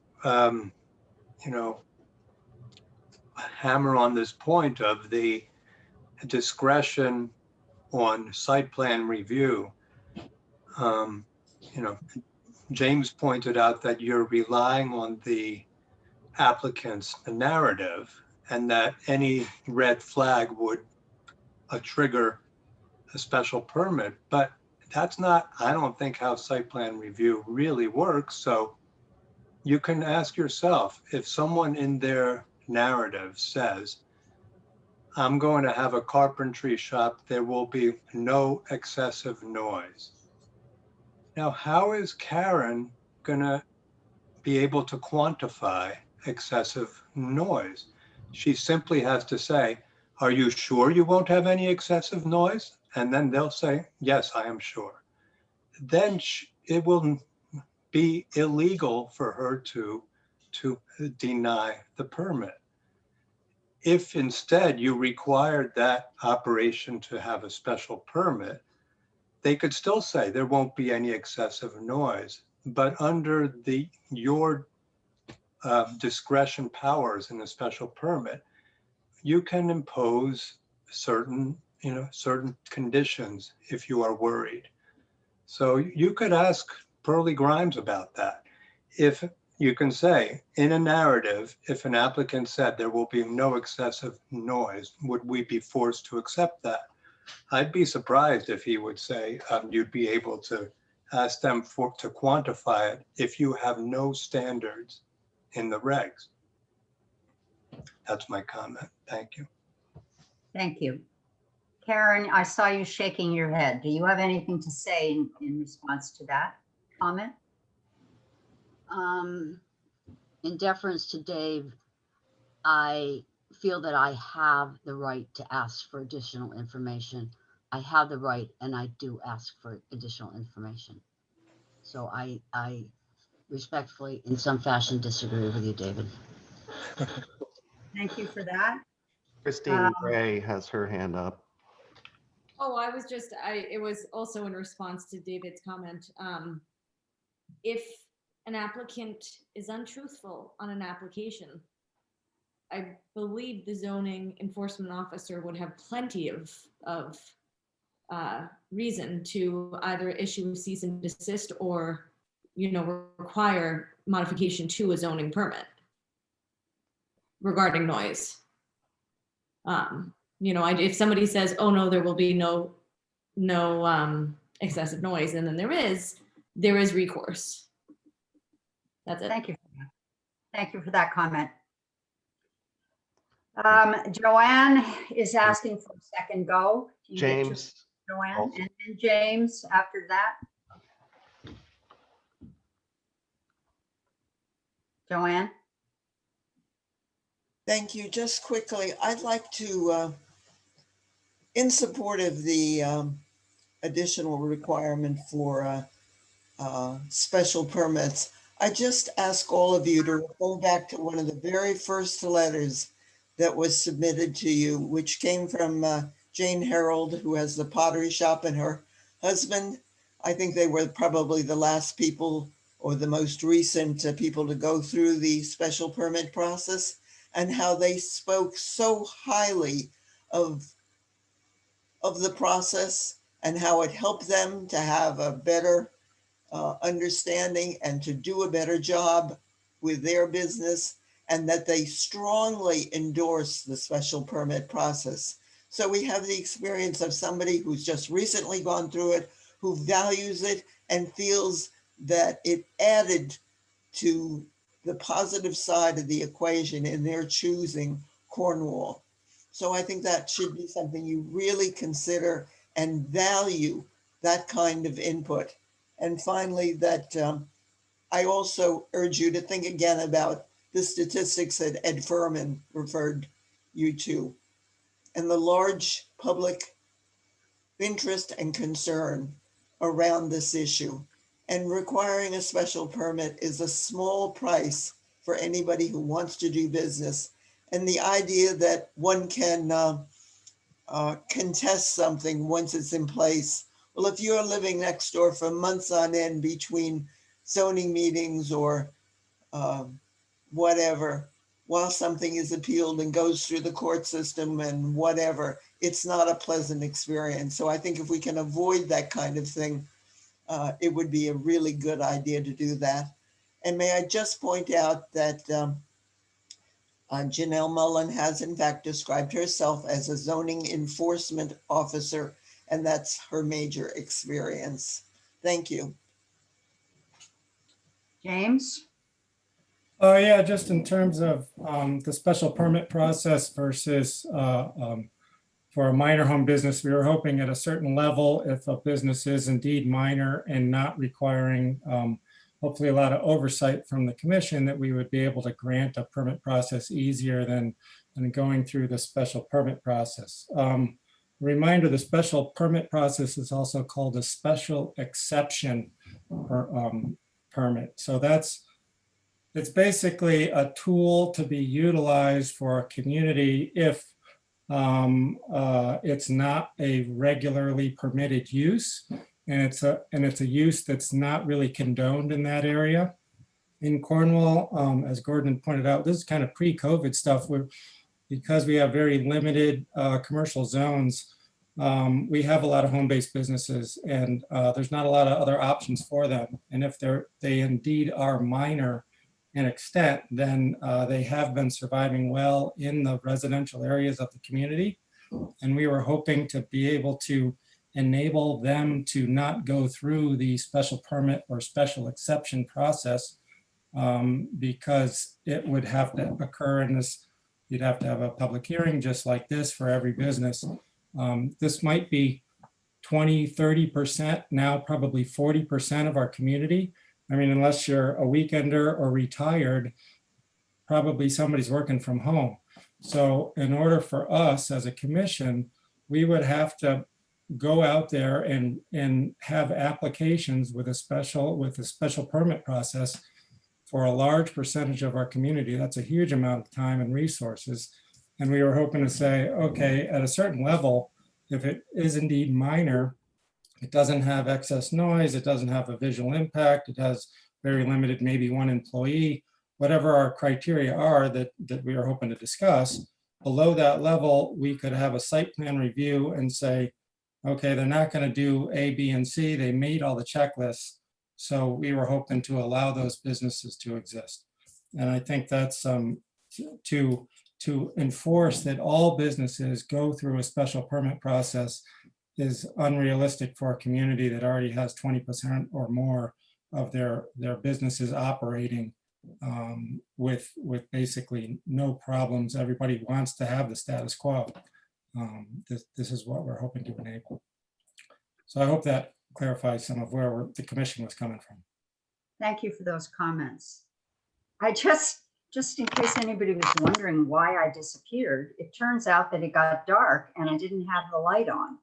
hammer on this point of the discretion on site plan review, James pointed out that you're relying on the applicant's narrative and that any red flag would trigger a special permit, but that's not, I don't think, how site plan review really works. So you can ask yourself, if someone in their narrative says, I'm going to have a carpentry shop, there will be no excessive noise. Now, how is Karen gonna be able to quantify excessive noise? She simply has to say, are you sure you won't have any excessive noise? And then they'll say, yes, I am sure. Then it will be illegal for her to deny the permit. If instead you required that operation to have a special permit, they could still say there won't be any excessive noise, but under your discretion powers in a special permit, you can impose certain conditions if you are worried. So you could ask Pearlie Grimes about that. If you can say in a narrative, if an applicant said there will be no excessive noise, would we be forced to accept that? I'd be surprised if he would say you'd be able to ask them to quantify it if you have no standards in the regs. That's my comment. Thank you. Thank you. Karen, I saw you shaking your head. Do you have anything to say in response to that comment? In deference to Dave, I feel that I have the right to ask for additional information. I have the right, and I do ask for additional information. So I respectfully, in some fashion, disagree with you, David. Thank you for that. Christine Gray has her hand up. Oh, it was also in response to David's comment. If an applicant is untruthful on an application, I believe the zoning enforcement officer would have plenty of reason to either issue a cease and desist or, require modification to a zoning permit regarding noise. If somebody says, oh no, there will be no excessive noise, and then there is recourse. That's it. Thank you. Thank you for that comment. Joanne is asking for a second go. James. Joanne, and then James after that. Joanne? Thank you. Just quickly, I'd like to, in support of the additional requirement for special permits. I just ask all of you to go back to one of the very first letters that was submitted to you, which came from Jane Harold, who has the pottery shop, and her husband. I think they were probably the last people or the most recent people to go through the special permit process, and how they spoke so highly of the process and how it helped them to have a better understanding and to do a better job with their business, and that they strongly endorse the special permit process. So we have the experience of somebody who's just recently gone through it, who values it and feels that it added to the positive side of the equation in their choosing Cornwall. So I think that should be something you really consider and value, that kind of input. And finally, that I also urge you to think again about the statistics that Ed Furman referred you to, and the large public interest and concern around this issue. And requiring a special permit is a small price for anybody who wants to do business. And the idea that one can contest something once it's in place. Well, if you're living next door for months on end between zoning meetings or whatever, while something is appealed and goes through the court system and whatever, it's not a pleasant experience. So I think if we can avoid that kind of thing, it would be a really good idea to do that. And may I just point out that Janelle Mullen has in fact described herself as a zoning enforcement officer, and that's her major experience. Thank you. James? Oh, yeah, just in terms of the special permit process versus for a minor home business, we were hoping at a certain level, if a business is indeed minor and not requiring hopefully a lot of oversight from the commission, that we would be able to grant a permit process easier than going through the special permit process. Reminder, the special permit process is also called a special exception permit. So it's basically a tool to be utilized for a community if it's not a regularly permitted use, and it's a use that's not really condoned in that area. In Cornwall, as Gordon pointed out, this is kind of pre-COVID stuff, because we have very limited commercial zones. We have a lot of home-based businesses, and there's not a lot of other options for them. And if they indeed are minor in extent, then they have been surviving well in the residential areas of the community. And we were hoping to be able to enable them to not go through the special permit or special exception process, because it would have to occur in this, you'd have to have a public hearing just like this for every business. This might be 20, 30%, now probably 40% of our community. I mean, unless you're a weekender or retired, probably somebody's working from home. So in order for us as a commission, we would have to go out there and have applications with a special permit process for a large percentage of our community. That's a huge amount of time and resources. And we were hoping to say, okay, at a certain level, if it is indeed minor, it doesn't have excess noise, it doesn't have a visual impact, it has very limited, maybe one employee, whatever our criteria are that we are hoping to discuss, below that level, we could have a site plan review and say, okay, they're not going to do A, B, and C, they made all the checklists. So we were hoping to allow those businesses to exist. And I think that's to enforce that all businesses go through a special permit process is unrealistic for a community that already has 20% or more of their businesses operating with basically no problems. Everybody wants to have the status quo. This is what we're hoping to enable. So I hope that clarifies some of where the commission was coming from. Thank you for those comments. I just in case anybody was wondering why I disappeared, it turns out that it got dark and I didn't have the light on.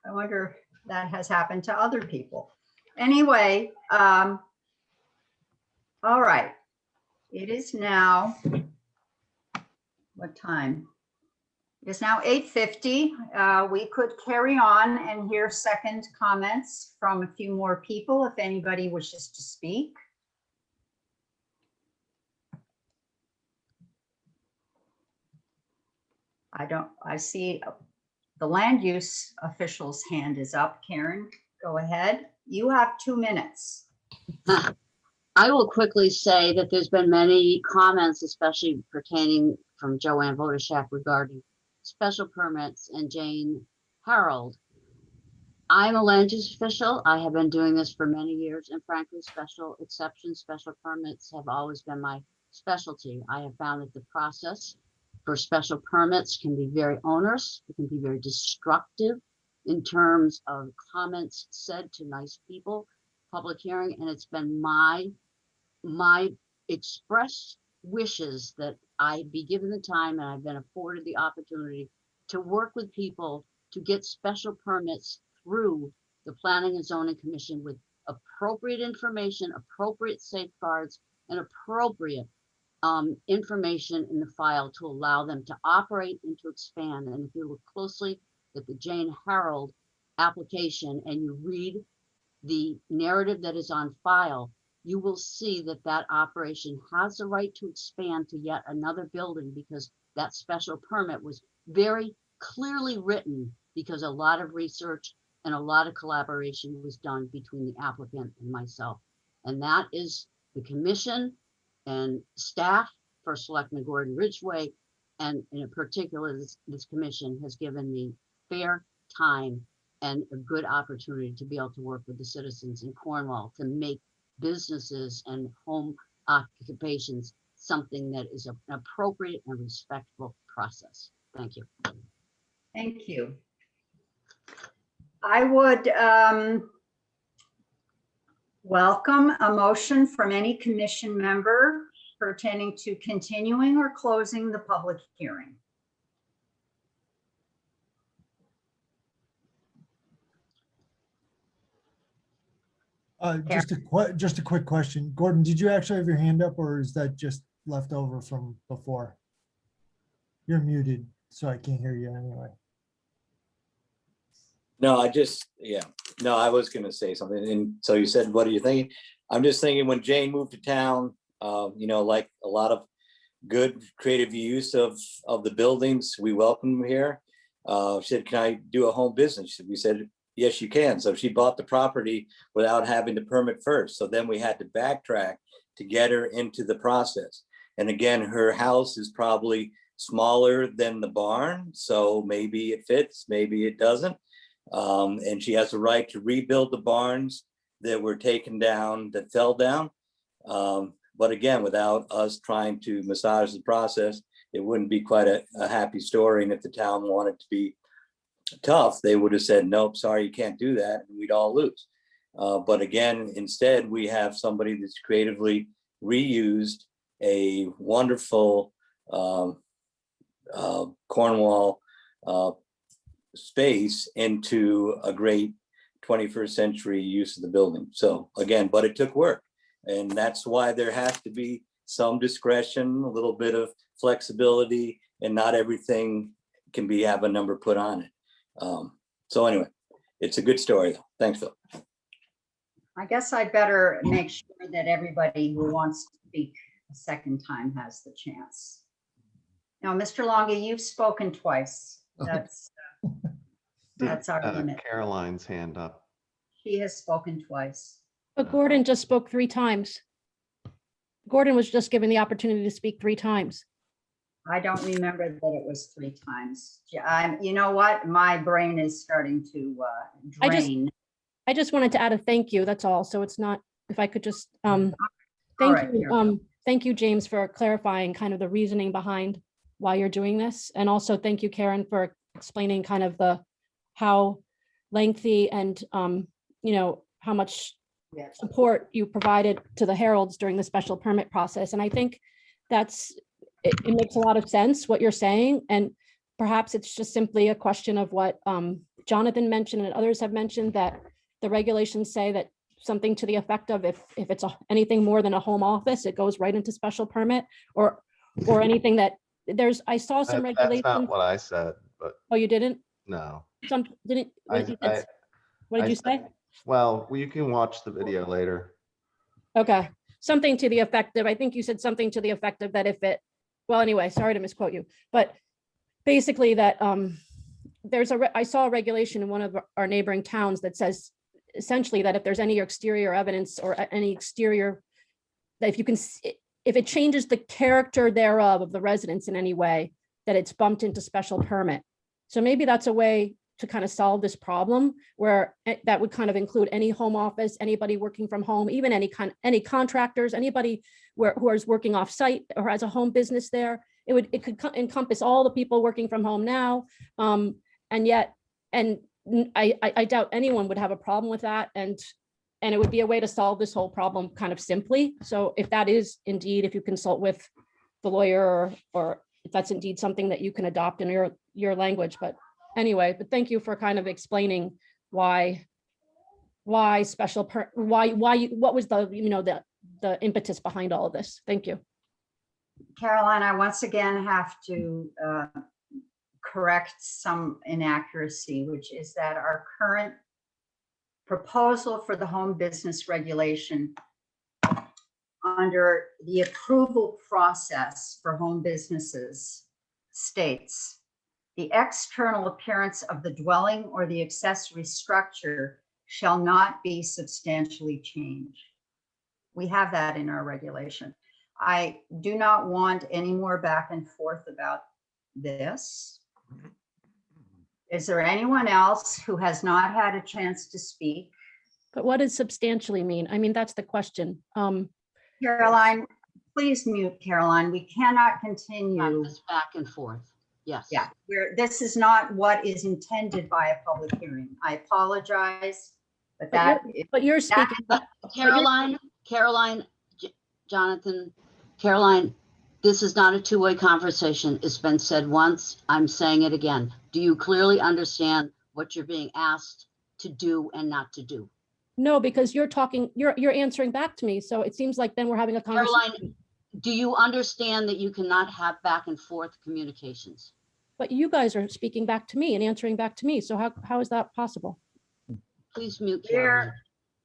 I wonder if that has happened to other people. Anyway, all right. It is now, what time? It's now 8:50. We could carry on and hear second comments from a few more people if anybody wishes to speak. I see the land use official's hand is up. Karen, go ahead. You have 2 minutes. I will quickly say that there's been many comments, especially pertaining from Joanne Vodashak regarding special permits and Jane Harold. I'm a land use official. I have been doing this for many years, and frankly, special exceptions, special permits have always been my specialty. I have found that the process for special permits can be very onerous. It can be very destructive in terms of comments said to nice people, public hearing, and it's been my express wishes that I be given the time, and I've been afforded the opportunity to work with people to get special permits through the Planning and Zoning Commission with appropriate information, appropriate safeguards, and appropriate information in the file to allow them to operate and to expand. And if you look closely at the Jane Harold application and you read the narrative that is on file, you will see that that operation has the right to expand to yet another building because that special permit was very clearly written because a lot of research and a lot of collaboration was done between the applicant and myself. And that is the commission and staff for Selectman Gordon Ridgway, and in particular, this commission has given me fair time and a good opportunity to be able to work with the citizens in Cornwall to make businesses and home occupations something that is an appropriate and respectful process. Thank you. Thank you. I would welcome a motion from any commission member pertaining to continuing or closing the public hearing. Just a quick question. Gordon, did you actually have your hand up or is that just left over from before? You're muted, so I can't hear you anyway. No, I was gonna say something. And so you said, what are you thinking? I'm just thinking when Jane moved to town, like a lot of good creative use of the buildings, we welcome them here. She said, can I do a home business? We said, yes, you can. So she bought the property without having the permit first. So then we had to backtrack to get her into the process. And again, her house is probably smaller than the barn. So maybe it fits, maybe it doesn't. And she has the right to rebuild the barns that were taken down, that fell down. But again, without us trying to massage the process, it wouldn't be quite a happy story. And if the town wanted to be tough, they would have said, nope, sorry, you can't do that, and we'd all lose. But again, instead, we have somebody that's creatively reused a wonderful Cornwall space into a great 21st century use of the building. So again, but it took work. And that's why there has to be some discretion, a little bit of flexibility, and not everything can have a number put on it. So anyway, it's a good story though. Thanks, Phil. I guess I'd better make sure that everybody who wants to speak a second time has the chance. Now, Mr. Longa, you've spoken twice. That's our limit. Caroline's hand up. She has spoken twice. But Gordon just spoke 3 times. Gordon was just given the opportunity to speak 3 times. I don't remember that it was 3 times. You know what? My brain is starting to drain. I just wanted to add a thank you. That's all. So it's not, if I could just thank you, James, for clarifying kind of the reasoning behind why you're doing this. And also thank you, Karen, for explaining kind of how lengthy and how much support you provided to the Heralds during the special permit process. And I think it makes a lot of sense what you're saying. And perhaps it's just simply a question of what Jonathan mentioned and others have mentioned that the regulations say that something to the effect of if it's anything more than a home office, it goes right into special permit, or anything that I saw some That's regulations. not what I said, but Oh, you didn't? no. Some didn't. What did I you said- say? Well, you can watch the video later. Okay, something to the effect of, I think you said something to the effect of that if it, well, anyway, sorry to misquote you, but basically that I saw a regulation in one of our neighboring towns that says essentially that if there's any exterior evidence or any exterior, that if it changes the character thereof of the residence in any way, that it's bumped into special permit. So maybe that's a way to kind of solve this problem, where that would kind of include any home office, anybody working from home, even any contractors, anybody who is working off site or has a home business there. It could encompass all the people working from home now. I doubt anyone would have a problem with that. And it would be a way to solve this whole problem kind of simply. So if that is indeed, if you consult with the lawyer or if that's indeed something that you can adopt in your language, but anyway, but thank you for kind of explaining what was the impetus behind all of this. Thank you. Caroline, I once again have to correct some inaccuracy, which is that our current proposal for the home business regulation under the approval process for home businesses states the external appearance of the dwelling or the accessory structure shall not be substantially changed. We have that in our regulation. I do not want any more back and forth about this. Is there anyone else who has not had a chance to speak? But what does substantially mean? I mean, that's the question. Caroline, please mute Caroline. We cannot continue. This back and forth. Yes. Yeah, this is not what is intended by a public hearing. I apologize, but but you're speaking. Caroline, Jonathan, Caroline, this is not a two-way conversation. It's been said once. I'm saying it again. Do you clearly understand what you're being asked to do and not to do? No, because you're talking, you're answering back to me. So it seems like then we're having a conversation. Caroline, do you understand that you cannot have back and forth communications? But you guys are speaking back to me and answering back to me. So how is that possible? Please mute Caroline.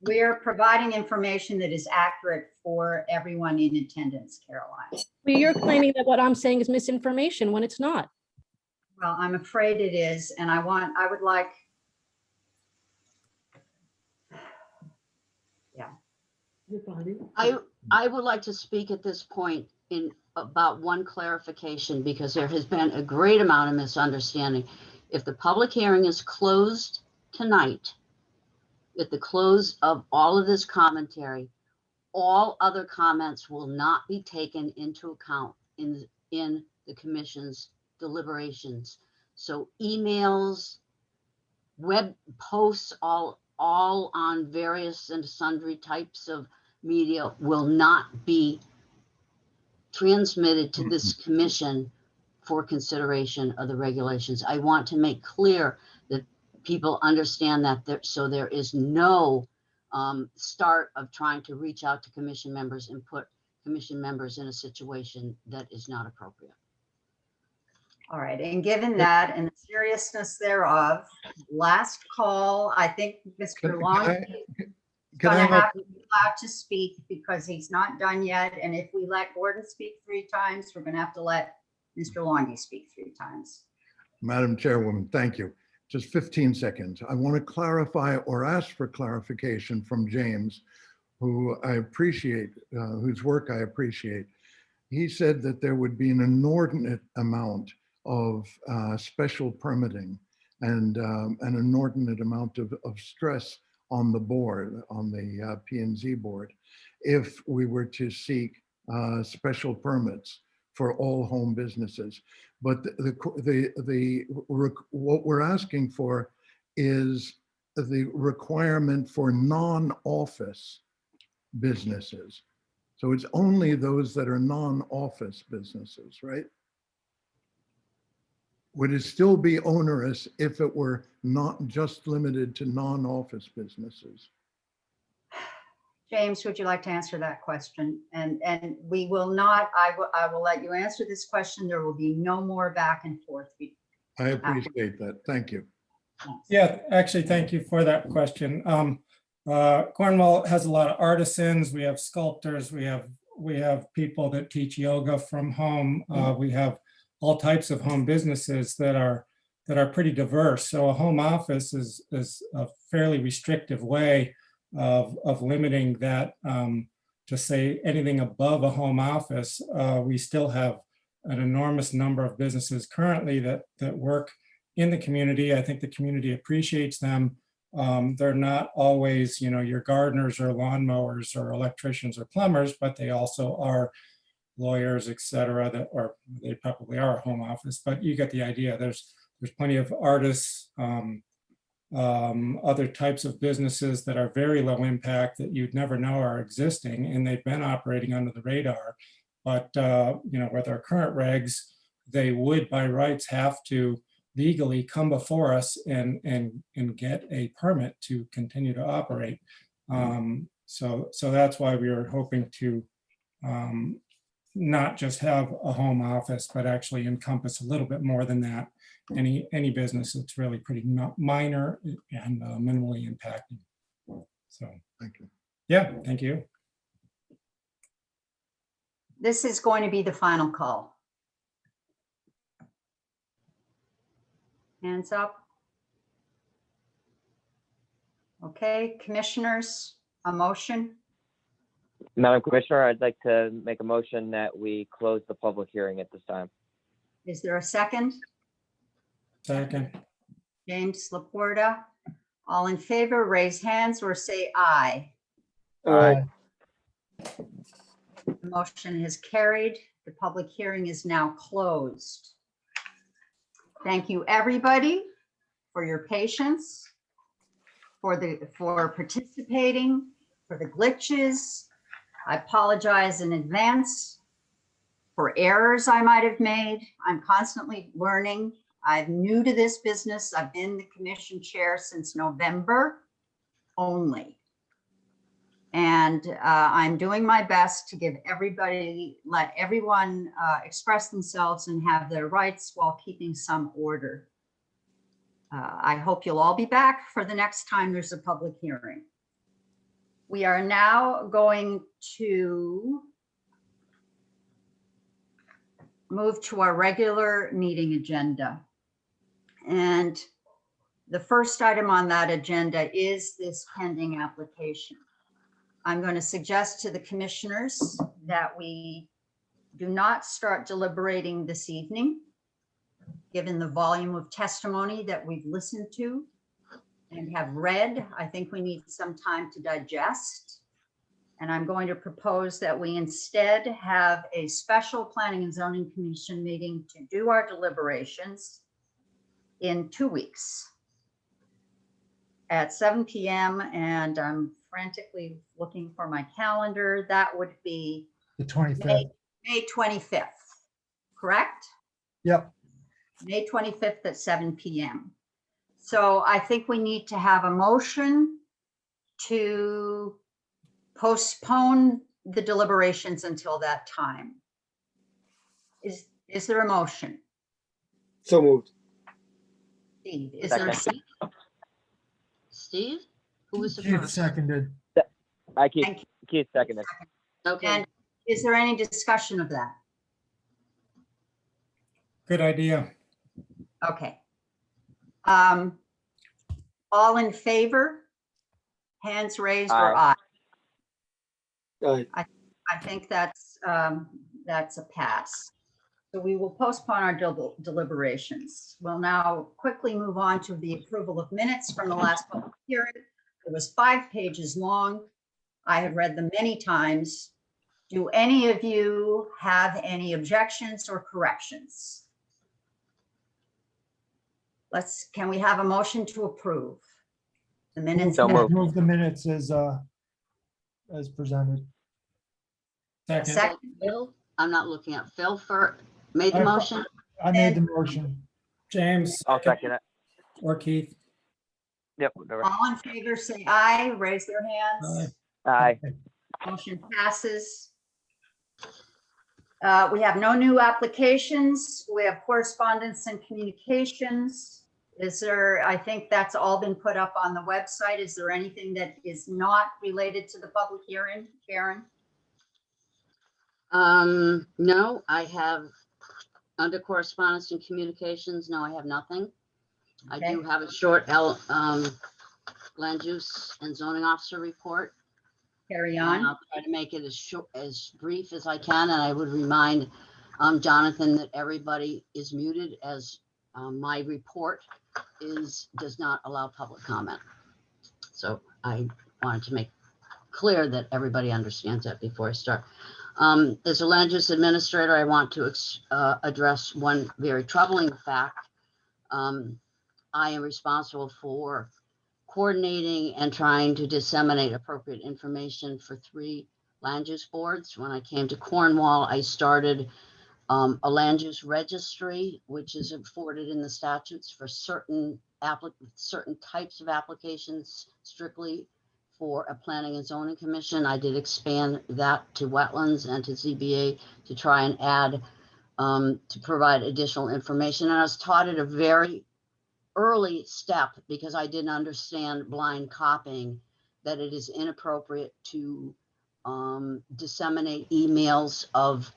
We're providing information that is accurate for everyone in attendance, Caroline. Well, you're claiming that what I'm saying is misinformation when it's not. Well, I'm afraid it is, and I would like. Yeah. I would like to speak at this point in about one clarification, because there has been a great amount of misunderstanding. If the public hearing is closed tonight, at the close of all of this commentary, all other comments will not be taken into account in the commission's deliberations. So emails, web posts, all on various and sundry types of media will not be transmitted to this commission for consideration of the regulations. I want to make clear that people understand that so there is no start of trying to reach out to commission members and put commission members in a situation that is not appropriate. All right, and given that and the seriousness thereof, last call, I think Mr. Long is going to have to be allowed to speak because he's not done yet. And if we let Gordon speak 3 times, we're going to have to let Mr. Longy speak 3 times. Madam Chairwoman, thank you. Just 15 seconds. I want to clarify or ask for clarification from James, who I appreciate, whose work I appreciate. He said that there would be an inordinate amount of special permitting and an inordinate amount of stress on the board, on the P&Z board, if we were to seek special permits for all home businesses. But what we're asking for is the requirement for non-office businesses. So it's only those that are non-office businesses, right? would it still be onerous if it were not just limited to non-office businesses? James, would you like to answer that question? And we will not, I will let you answer this question. There will be no more back and forth. I appreciate that. Thank you. Yeah, actually, thank you for that question. Cornwall has a lot of artisans. We have sculptors. We have people that teach yoga from home. We have all types of home businesses that are pretty diverse. So a home office is a fairly restrictive way of limiting that to say anything above a home office. We still have an enormous number of businesses currently that work in the community. I think the community appreciates them. They're not always, your gardeners or lawnmowers or electricians or plumbers, but they also are lawyers, et cetera, or they probably are a home office, but you get the idea. There's plenty of artists, other types of businesses that are very low impact that you'd never know are existing, and they've been operating under the radar. But with our current regs, they would by rights have to legally come before us and get a permit to continue to operate. So that's why we were hoping to not just have a home office, but actually encompass a little bit more than that. Any business that's really pretty minor and minimally impacting. So thank you. Yeah, thank you. This is going to be the final call. Hands up. Okay, commissioners, a motion. Madam Commissioner, I'd like to make a motion that we close the public hearing at this time. Is there a second? Second. James Laporta. All in favor, raise hands or say aye. Aye. The motion is carried. The public hearing is now closed. Thank you, everybody, for your patience, for participating, for the glitches. I apologize in advance for errors I might have made. I'm constantly learning. I'm new to this business. I've been the commission chair since November only. And I'm doing my best to let everyone express themselves and have their rights while keeping some order. I hope you'll all be back for the next time there's a public hearing. We are now going to move to our regular meeting agenda. And the first item on that agenda is this pending application. I'm going to suggest to the commissioners that we do not start deliberating this evening, given the volume of testimony that we've listened to and have read. I think we need some time to digest. And I'm going to propose that we instead have a special Planning and Zoning Commission meeting to do our deliberations in 2 weeks at 7 p.m. And I'm frantically looking for my calendar. That would be the 25th. May 25th, correct? Yep. May 25th at 7 p.m. So I think we need to have a motion to postpone the deliberations until that time. Is there a motion? So moved. Steve, is there a second? Steve? Who was the Keith first? seconded. I Keith seconded. Okay. And is there any discussion of that? Good idea. Okay. All in favor? Hands raised or aye? Aye. I think that's a pass. So we will postpone our deliberations. We'll now quickly move on to the approval of minutes from the last public hearing. It was 5 pages long. I have read them many times. Do any of you have any objections or corrections? Can we have a motion to approve the minutes? Move the minutes as presented. Second. Phil, I'm not looking at Phil made the motion. I made the motion. James. I'll second it. Or Keith. Yep, whatever. All in favor, say aye, raise their hands. Aye. Motion passes. We have no new applications. We have correspondence and communications. Is there, I think that's all been put up on the website. Is there anything that is not related to the public hearing, Karen? No, I have, under correspondence and communications, no, I have nothing. I do have a short land use and zoning officer report. Carry And on. I'll try to make it as short, as brief as I can, and I would remind Jonathan that everybody is muted, as my report does not allow public comment. So I wanted to make clear that everybody understands that before I start. As a land use administrator, I want to address one very troubling fact. I am responsible for coordinating and trying to disseminate appropriate information for 3 land use boards. When I came to Cornwall, I started a land use registry, which is afforded in the statutes for certain types of applications, strictly for a planning and zoning commission. I did expand that to wetlands and to ZBA to try and add, to provide additional information. And I was taught at a very early step, because I didn't understand blind copying, that it is inappropriate to disseminate emails of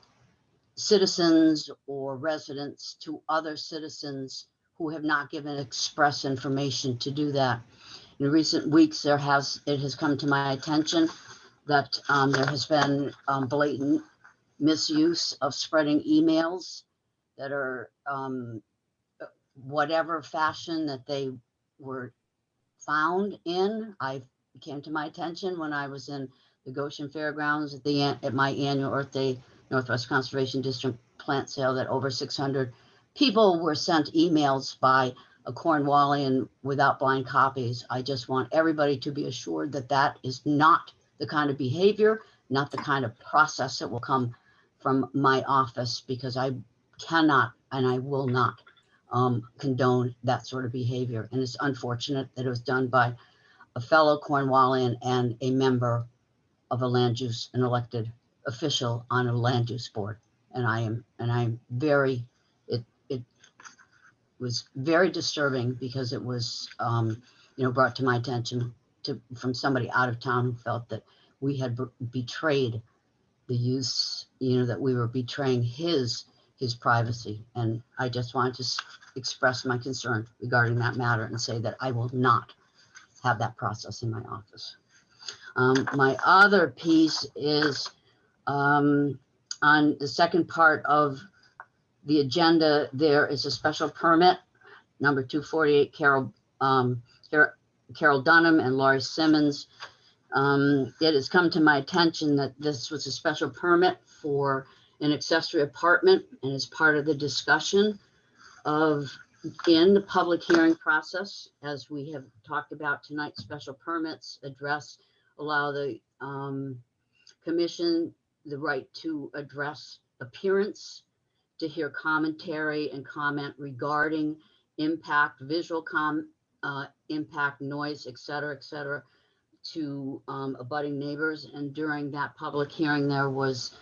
citizens or residents to other citizens who have not given express information to do that. In recent weeks, it has come to my attention that there has been blatant misuse of spreading emails that are whatever fashion that they were found in. Came to my attention when I was in the Goshen Fairgrounds at my annual Earth Day Northwest Conservation District plant sale, that over 600 people were sent emails by a Cornwallian without blind copies. I just want everybody to be assured that that is not the kind of behavior, not the kind of process that will come from my office, because I cannot and I will not condone that sort of behavior. And it's unfortunate that it was done by a fellow Cornwallian and a member of an elected official on a land use board. And I'm very, it was very disturbing, because it was, brought to my attention from somebody out of town who felt that we had betrayed the use, that we were betraying his privacy. And I just wanted to express my concern regarding that matter and say that I will not have that process in my office. My other piece is on the second part of the agenda. There is a special permit, number 248, Carol Dunham and Laurie Simmons. It has come to my attention that this was a special permit for an accessory apartment, and as part of the discussion in the public hearing process, as we have talked about tonight, special permits allow the commission the right to address appearance, to hear commentary and comment regarding impact, visual impact, noise, et cetera, to abutting neighbors. And during that public hearing, there was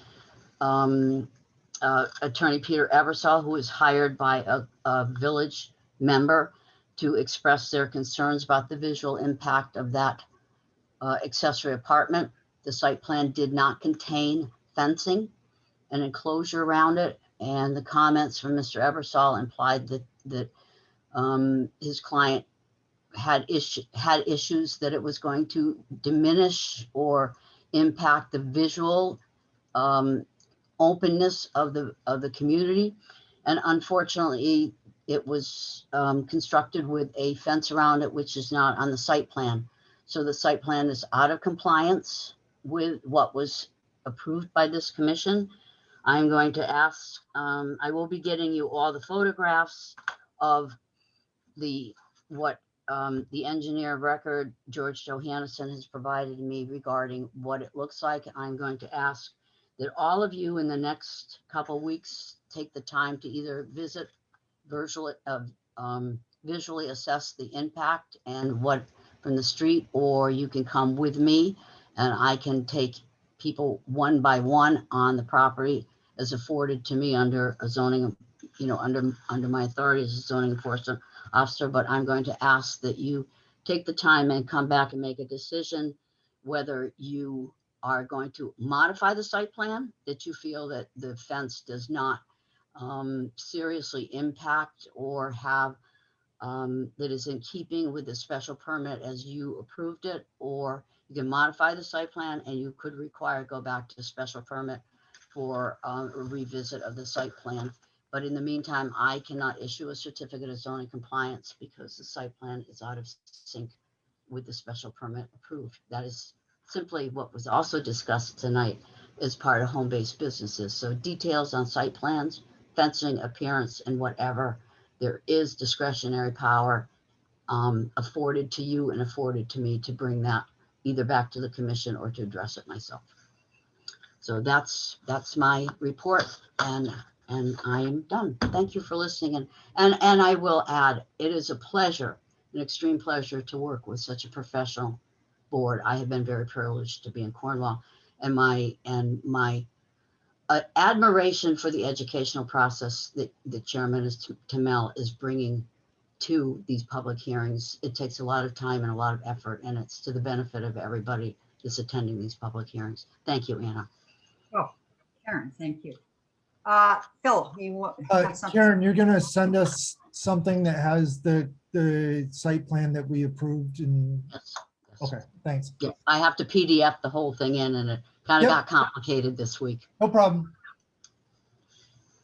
Attorney Peter Eversole, who was hired by a village member to express their concerns about the visual impact of that accessory apartment. The site plan did not contain fencing, an enclosure around it, and the comments from Mr. Eversole implied that his client had issues that it was going to diminish or impact the visual openness of the community. And unfortunately, it was constructed with a fence around it, which is not on the site plan. So the site plan is out of compliance with what was approved by this commission. I'm going to ask, I will be getting you all the photographs of what the engineer of record, George Johannesson, has provided me regarding what it looks like. I'm going to ask that all of you in the next couple weeks take the time to either visit visually assess the impact and what from the street, or you can come with me and I can take people one by one on the property as afforded to me under a zoning, under my authority as a zoning enforcement officer. But I'm going to ask that you take the time and come back and make a decision whether you are going to modify the site plan, that you feel that the fence does not seriously impact or have that is in keeping with the special permit as you approved it, or you can modify the site plan and you could require go back to special permit for a revisit of the site plan. But in the meantime, I cannot issue a certificate of zoning compliance because the site plan is out of sync with the special permit approved. That is simply what was also discussed tonight as part of home-based businesses. So details on site plans, fencing, appearance, and whatever, there is discretionary power afforded to you and afforded to me to bring that either back to the commission or to address it myself. So that's my report, and I'm done. Thank you for listening. And I will add, it is a pleasure, an extreme pleasure to work with such a professional board. I have been very privileged to be in Cornwall, and my admiration for the educational process that the chairman is Tamel is bringing to these public hearings. It takes a lot of time and a lot of effort, and it's to the benefit of everybody that's attending these public hearings. Thank you, Anna. Oh, Karen, thank you. Phil, you have something? Karen, you're gonna send us something that has the site plan that we approved and, Yes. okay, thanks. Yeah, I have to PDF the whole thing in, and it kind of got complicated this week. No problem.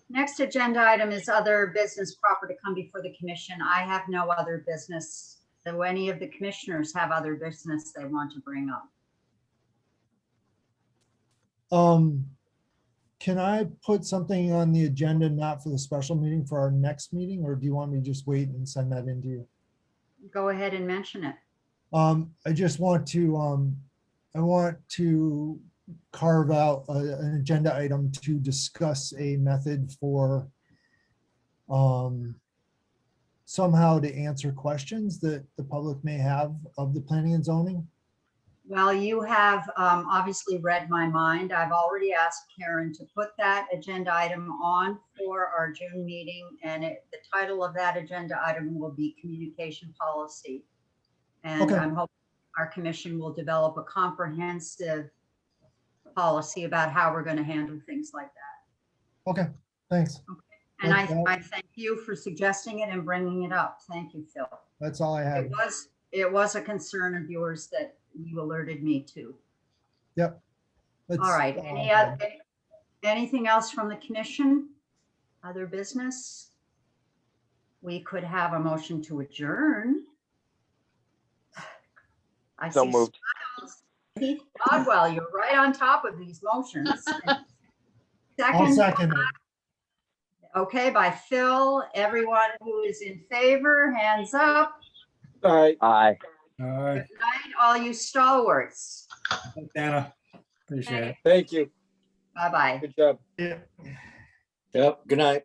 Next agenda item is other business proper to come before the commission. I have no other business. Do any of the commissioners have other business they want to bring up? Can I put something on the agenda, not for the special meeting, for our next meeting, or do you want me to just wait and send that into you? Go ahead and mention it. I just want to, I want to carve out an agenda item to discuss a method for somehow to answer questions that the public may have of the planning and zoning. Well, you have obviously read my mind. I've already asked Karen to put that agenda item on for our June meeting, and the title of that agenda item will be communication policy. And Okay. I'm hoping our commission will develop a comprehensive policy about how we're going to handle things like that. Okay, thanks. And I thank you for suggesting it and bringing it up. Thank you, Phil. That's all I have. It was a concern of yours that you alerted me to. Yep. All right. Anything else from the commission? Other business? We could have a motion to adjourn. I So see moved. smiles. Keith Bodwell, you're right on top of these motions. I'll second it. Okay, by Phil. Everyone who is in favor, hands up. Aye. Aye. Good night, all you stalwarts. Thanks, Anna. Appreciate it. Thank you. Bye-bye. Good job. Yeah. Yep. Good night.